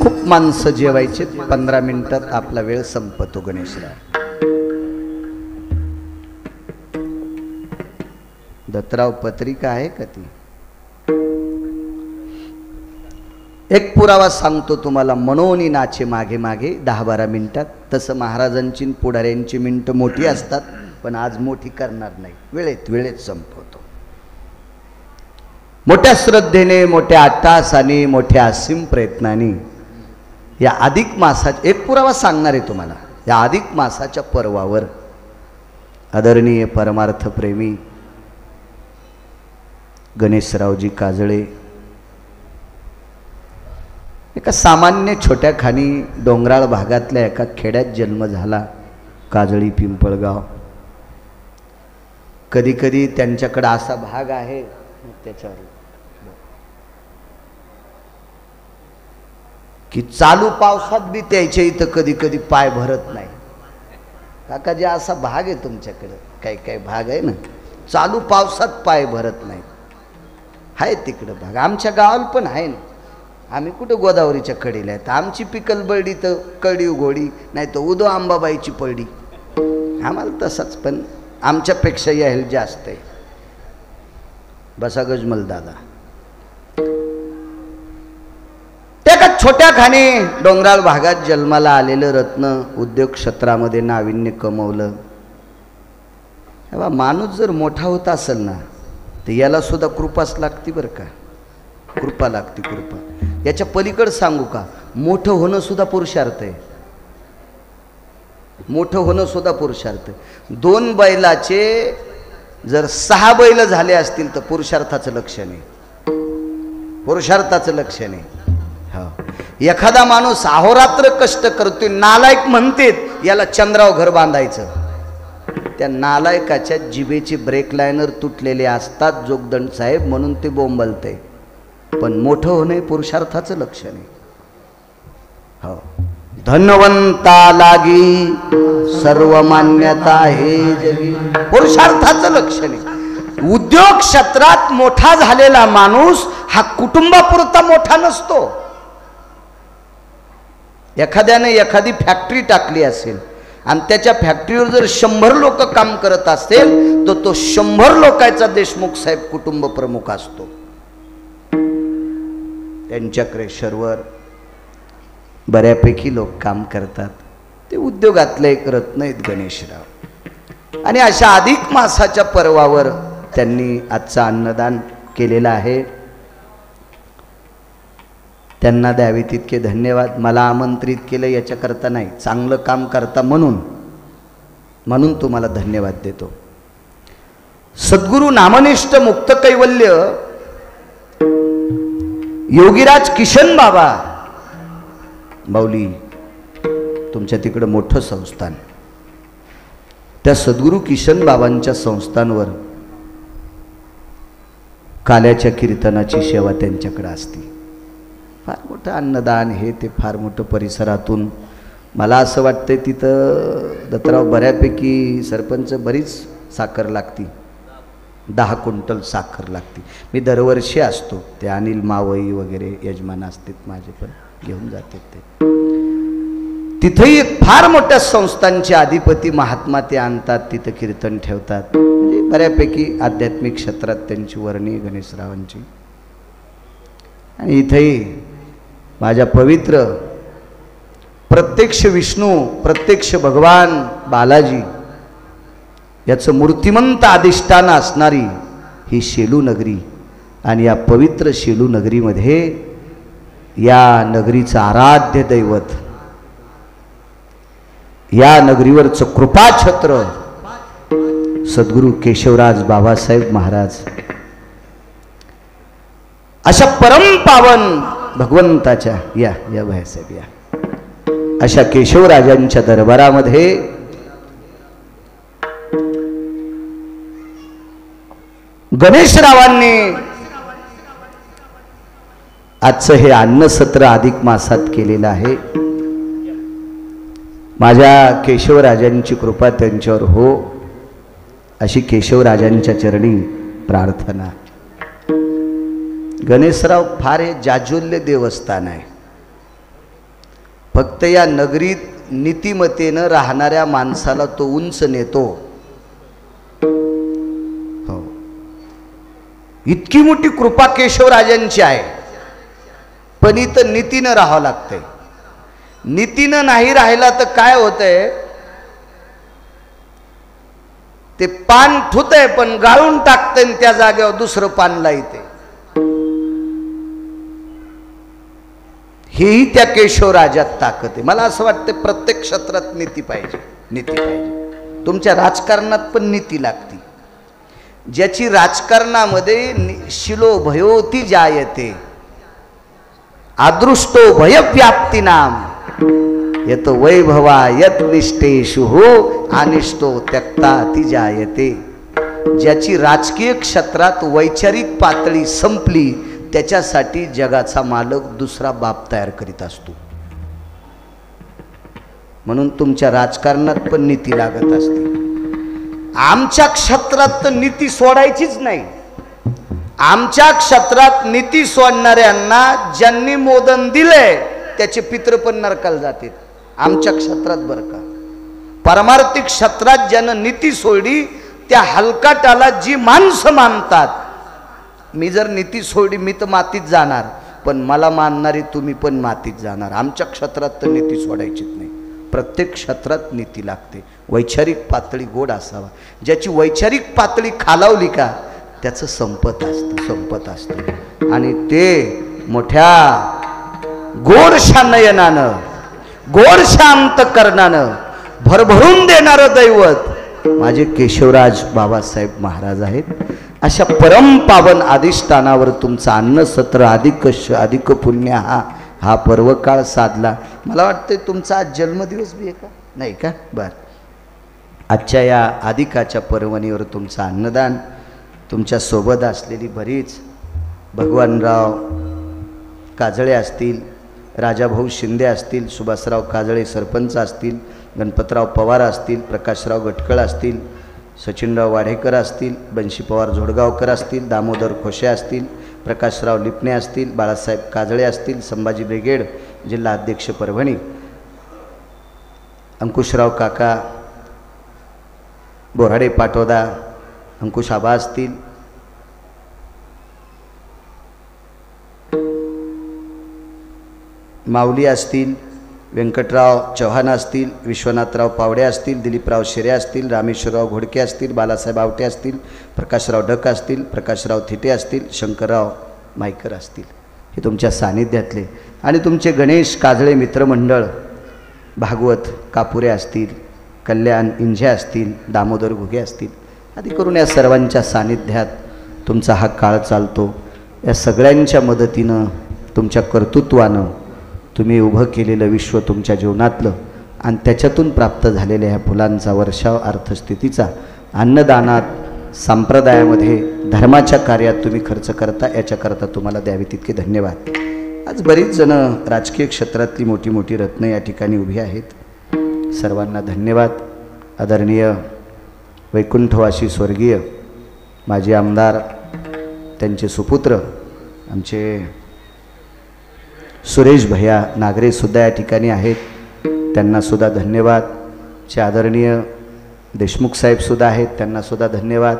खूप माणसं जेवायचे. 15 मिनिटात आपला वेळ संपतो. गणेशराव दत्तराव पत्रिका आहे का ती? एक पुरावा सांगतो तुम्हाला. मनोनी नाचे मागे मागे 10-12 मिनिटात. तसं महाराजांची पुढाऱ्यांची मिनिटं मोठी असतात, पण आज मोठी करणार नाही, वेळेत संपवतो. मोठ्या श्रद्धेने, मोठ्या अट्टाहासाने, मोठ्या असीम प्रयत्नाने या अधिक मासाच्या एक पुरावा सांगणार आहे तुम्हाला. या अधिक मासाच्या पर्वावर आदरणीय परमार्थ प्रेमी गणेशरावजी काजळे एका सामान्य छोट्या खाणी डोंगराळ भागातल्या एका खेड्यात जन्म झाला, काजळी पिंपळगाव. कधी कधी त्यांच्याकडे असा भाग आहे त्याच्यावर की चालू पावसात बी त्याच्या इथं कधी कधी पाय भरत नाही. काका जे असा भाग आहे तुमच्याकडे, काही काही भाग आहे ना चालू पावसात पाय भरत नाही, आहे तिकडं भाग. आमच्या गावाला पण आहे ना, आम्ही कुठं गोदावरीच्या कडीला आहेत. आमची पिकल बळडी तर कडी घोडी, नाही तर उदो अंबाबाईची पळडी. आम्हाला तसंच, पण आमच्यापेक्षा यायला जास्त आहे. बसा गजमल दादा. त्या छोट्या खाणी डोंगराळ भागात जन्माला आलेलं रत्न उद्योग क्षेत्रामध्ये नाविन्य कमवलं. माणूस जर मोठा होत असेल ना तर याला सुद्धा कृपाच लागते बरं का, कृपा लागते, कृपा. याच्या पलीकडे सांगू का, मोठं होणं सुद्धा पुरुषार्थ आहे. मोठं होणं सुद्धा पुरुषार्थ आहे. 2 बैलाचे जर 6 बैल झाले असतील तर पुरुषार्थाचं लक्षण आहे, पुरुषार्थाचं लक्षण आहे. एखादा माणूस अहोरात्र कष्ट करतोय, नालायक म्हणतेत याला चंद्राव घर बांधायचं. त्या नालायकाच्या जिभेचे ब्रेक लायनर तुटलेले असतात जोगदंड साहेब, म्हणून ते बोंबलते. पण मोठं होणे पुरुषार्थाचं लक्षण आहे. हो, धनवंता लागी सर्व मान्यता हे जगी, पुरुषार्थाचं लक्षण आहे. उद्योग क्षेत्रात मोठा झालेला माणूस हा कुटुंबापुरता मोठा नसतो. एखाद्याने एखादी फॅक्टरी टाकली असेल आणि त्याच्या फॅक्टरीवर जर 100 लोक काम करत असतील तर तो 100 लोकांचा देशमुख साहेब कुटुंब प्रमुख असतो. त्यांच्या क्रेशरवर बऱ्यापैकी लोक काम करतात. ते उद्योगातले एक रत्न आहेत गणेशराव. आणि अशा अधिक मासाच्या पर्वावर त्यांनी आजचं अन्नदान केलेलं आहे. त्यांना द्यावे तितके धन्यवाद. मला आमंत्रित केलं याच्याकरता नाही, चांगलं काम करता म्हणून तुम्हाला धन्यवाद देतो. सद्गुरू नामनिष्ठ मुक्त कैवल्य योगीराज किशन बाबा माऊली, तुमच्या तिकडं मोठं संस्थान, त्या सद्गुरू किशन बाबांच्या संस्थांवर काल्याच्या कीर्तनाची सेवा त्यांच्याकडे असते. फार मोठं अन्नदान हे ते, फार मोठं परिसरातून. मला असं वाटतं तिथं दत्तराव बऱ्यापैकी सरपंच बरीच साखर लागती, 10 क्विंटल साखर लागते. मी दरवर्षी असतो, ते अनिल मावई वगैरे यजमान असतात माझे, पण घेऊन जातात ते. तिथंही फार मोठ्या संस्थांचे अधिपती महात्मा ते आणतात, तिथं कीर्तन ठेवतात. म्हणजे बऱ्यापैकी आध्यात्मिक क्षेत्रात त्यांची वर्णी गणेशरावांची. आणि इथंही माझ्या पवित्र प्रत्यक्ष विष्णू, प्रत्यक्ष भगवान बालाजी याचं मूर्तिमंत अधिष्ठान असणारी ही शेलू नगरी. आणि या पवित्र शेलू नगरीमध्ये या नगरीचं आराध्य दैवत, या नगरीवरचं कृपाछत्र सद्गुरू केशवराज बाबासाहेब महाराज, अशा परमपावन भगवंताच्या या भाईसाहेब या अशा केशवराजांच्या दरबारामध्ये गणेशरावांनी आजचं हे अन्नसत्र अधिक मासात केलेलं आहे. माझ्या केशवराजांची कृपा त्यांच्यावर हो अशी केशवराजांच्या चरणी प्रार्थना. गणेशराव फार हे जाज्वल्य देवस्थान आहे. फक्त या नगरीत नीतिमतेनं राहणाऱ्या माणसाला तो उंच नेतो. हो, इतकी मोठी कृपा केशवराजांची आहे. पण इथं नीतीनं राहावं लागतंय. नीतीनं नाही राहिला तर काय होतंय, ते पान ठुतंय पण गाळून टाकतंय, त्या जागेवर दुसरं पान लायते. हेही त्या केशवराजात ताकद आहे. मला असं वाटतं प्रत्येक क्षेत्रात नीती पाहिजे, नीती पाहिजे. तुमच्या राजकारणात पण नीती लागते. ज्याची राजकारणामध्ये शिलो भयोती जायते, अदृष्टो भयव्याप्ती नाम यत वैभवा यत निष्ठेषु हो अनिष्टो त्यक्ता ती जायते. ज्याची राजकीय क्षेत्रात वैचारिक पातळी संपली त्याच्यासाठी जगाचा मालक दुसरा बाप तयार करीत असतो. म्हणून तुमच्या राजकारणात पण नीती लागत असते. आमच्या क्षेत्रात तर नीती सोडायचीच नाही. आमच्या क्षेत्रात नीती सोडणाऱ्यांना ज्यांनी मोदन दिले त्याचे पित्र पण नरकाला जातात. आमच्या क्षेत्रात बरं का. परमार्थिक क्षेत्रात ज्यानं नीती सोडली त्या हलकाटाला जी माणसं मानतात. मी जर नीती सोडली मी तर मातीत जाणार, पण मला मानणारी तुम्ही पण मातीत जाणार. आमच्या क्षेत्रात तर नीती सोडायचीच नाही. प्रत्येक क्षेत्रात नीती लागते. वैचारिक पातळी गोड असावा. ज्याची वैचारिक पातळी खालावली का त्याचं संपत असतं. आणि ते मोठ्या गोडशा नयनानं गोड शांत करणानं भरभरून देणारं दैवत माझे केशवराज बाबासाहेब महाराज आहेत. अशा परमपावन अधिष्ठानावर तुमचं अन्नसत्र अधिक पुण्य हा पर्वकाळ साधला. मला वाटतं तुमचा आज जन्मदिवस बी आहे का? नाही का? बरं. आजच्या या अधिकाच्या पर्वणीवर तुमचं अन्नदान, तुमच्या सोबत असलेली बरीच भगवानराव काजळे असतील, राजाभाऊ शिंदे असतील, सुभाषराव काजळे सरपंच असतील, गणपतराव पवार असतील, प्रकाशराव गटकळ असतील, सचिनराव वाढेकर असतील, बंशी पवार जोडगावकर असतील, दामोदर खोसे असतील, प्रकाशराव लिपणे असतील, बाळासाहेब काजळे असतील, संभाजी ब्रिगेड जिल्हा अध्यक्ष परभणी, अंकुशराव काका बोराडे पाटोदा, अंकुश आबा असतील, माऊली असतील, व्यंकटराव चव्हाण असतील, विश्वनाथराव पावडे असतील, दिलीपराव शिरे असतील, रामेश्वरराव घोडके असतील, बालासाहेब आवटे असतील, प्रकाशराव ढक असतील, प्रकाशराव थिटे असतील, शंकरराव मायकर असतील. हे तुमच्या सानिध्यातले. आणि तुमचे गणेश काजळे मित्रमंडळ, भागवत कापुरे असतील, कल्याण इंझे असतील, दामोदर घुगे असतील, आदी करून या सर्वांच्या सानिध्यात तुमचा हा काळ चालतो. या सगळ्यांच्या मदतीनं तुमच्या कर्तृत्वानं तुम्ही उभं केलेलं विश्व तुमच्या जीवनातलं आणि त्याच्यातून प्राप्त झालेल्या ह्या फुलांचा वर्षाव अर्थस्थितीचा अन्नदानात संप्रदायामध्ये धर्माच्या कार्यात तुम्ही खर्च करता. याच्याकरता तुम्हाला द्यावे तितके धन्यवाद. आज बरीच जणं राजकीय क्षेत्रातली मोठी मोठी रत्न या ठिकाणी उभी आहेत. सर्वांना धन्यवाद. आदरणीय वैकुंठवासी स्वर्गीय माजी आमदार, त्यांचे सुपुत्र आमचे सुरेश भैया नागरेसुद्धा या ठिकाणी आहेत. त्यांनासुद्धा धन्यवाद. चे आदरणीय देशमुख साहेबसुद्धा आहेत, त्यांनासुद्धा धन्यवाद.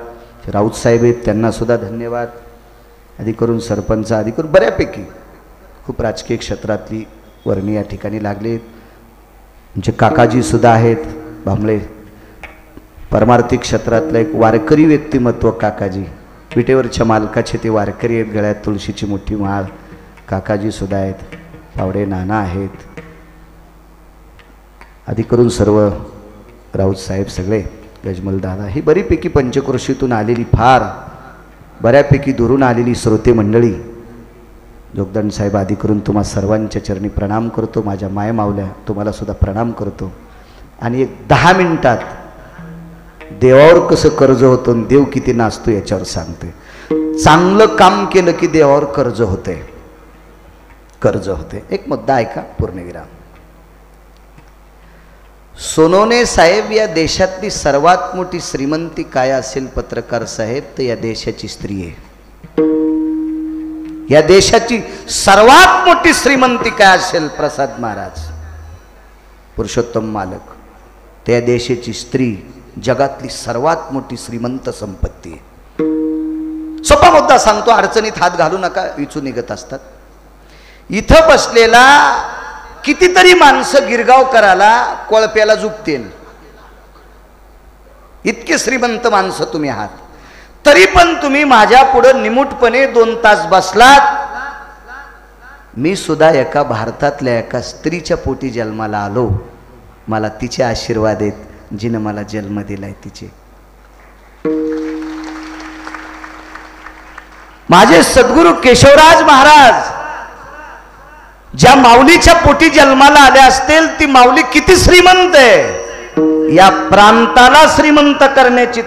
राऊत साहेब आहेत, त्यांनासुद्धा धन्यवाद. आधी करून सरपंच, आधी करून बऱ्यापैकी खूप राजकीय क्षेत्रातली वर्णी या ठिकाणी लागलीत. आमचे काकाजीसुद्धा आहेत भांबळे. परमार्थिक क्षेत्रातलं एक वारकरी व्यक्तिमत्व काकाजी, विटेवरच्या मालकाचे ते वारकरी आहेत. गळ्यात तुळशीची मोठी माळ काकाजीसुद्धा आहेत. पावडे नाना आहेत. आधी करून सर्व राऊत साहेब, सगळे गजमल दादा, ही बरीपैकी पंचक्रोशीतून आलेली, फार बऱ्यापैकी दुरून आलेली श्रोते मंडळी, जोगदंड साहेब, आधी करून तुम्हा सर्वांच्या चरणी प्रणाम करतो. माझ्या माय मावल्या तुम्हाला सुद्धा प्रणाम करतो. आणि एक 10 मिनिटात देवावर कसं कर्ज होतं आणि देव किती नाचतो याच्यावर सांगते. चांगलं काम केलं की देवावर कर्ज होते. एक मुद्दा ऐका, पूर्णविराम. सोनवणे साहेब, या देशातली सर्वात मोठी श्रीमंती काय असेल पत्रकार साहेब, तर या देशाची स्त्री आहे. या देशाची सर्वात मोठी श्रीमंती काय असेल, प्रसाद महाराज, पुरुषोत्तम मालक, त्या देशाची स्त्री जगातली सर्वात मोठी श्रीमंत संपत्ती आहे. सोपा मुद्दा सांगतो, अडचणीत हात घालू नका, विचू निघत असतात. इथं बसलेला कितीतरी माणसं गिरगावकराला कोळप्याला झुकतील, इतके श्रीमंत माणसं तुम्ही आहात. तरी पण तुम्ही माझ्या पुढे निमूटपणे 2 तास बसलात. मी सुद्धा एका भारतातल्या एका स्त्रीच्या पोटी जन्माला आलो. मला तिचे आशीर्वाद आहेत, जिनं मला जन्म दिलाय तिचे. माझे सद्गुरू केशवराज महाराज ज्या माऊलीच्या पोटी जन्माला आल्या असतील ती माऊली किती श्रीमंत आहे, या प्रांताला श्रीमंत करण्याची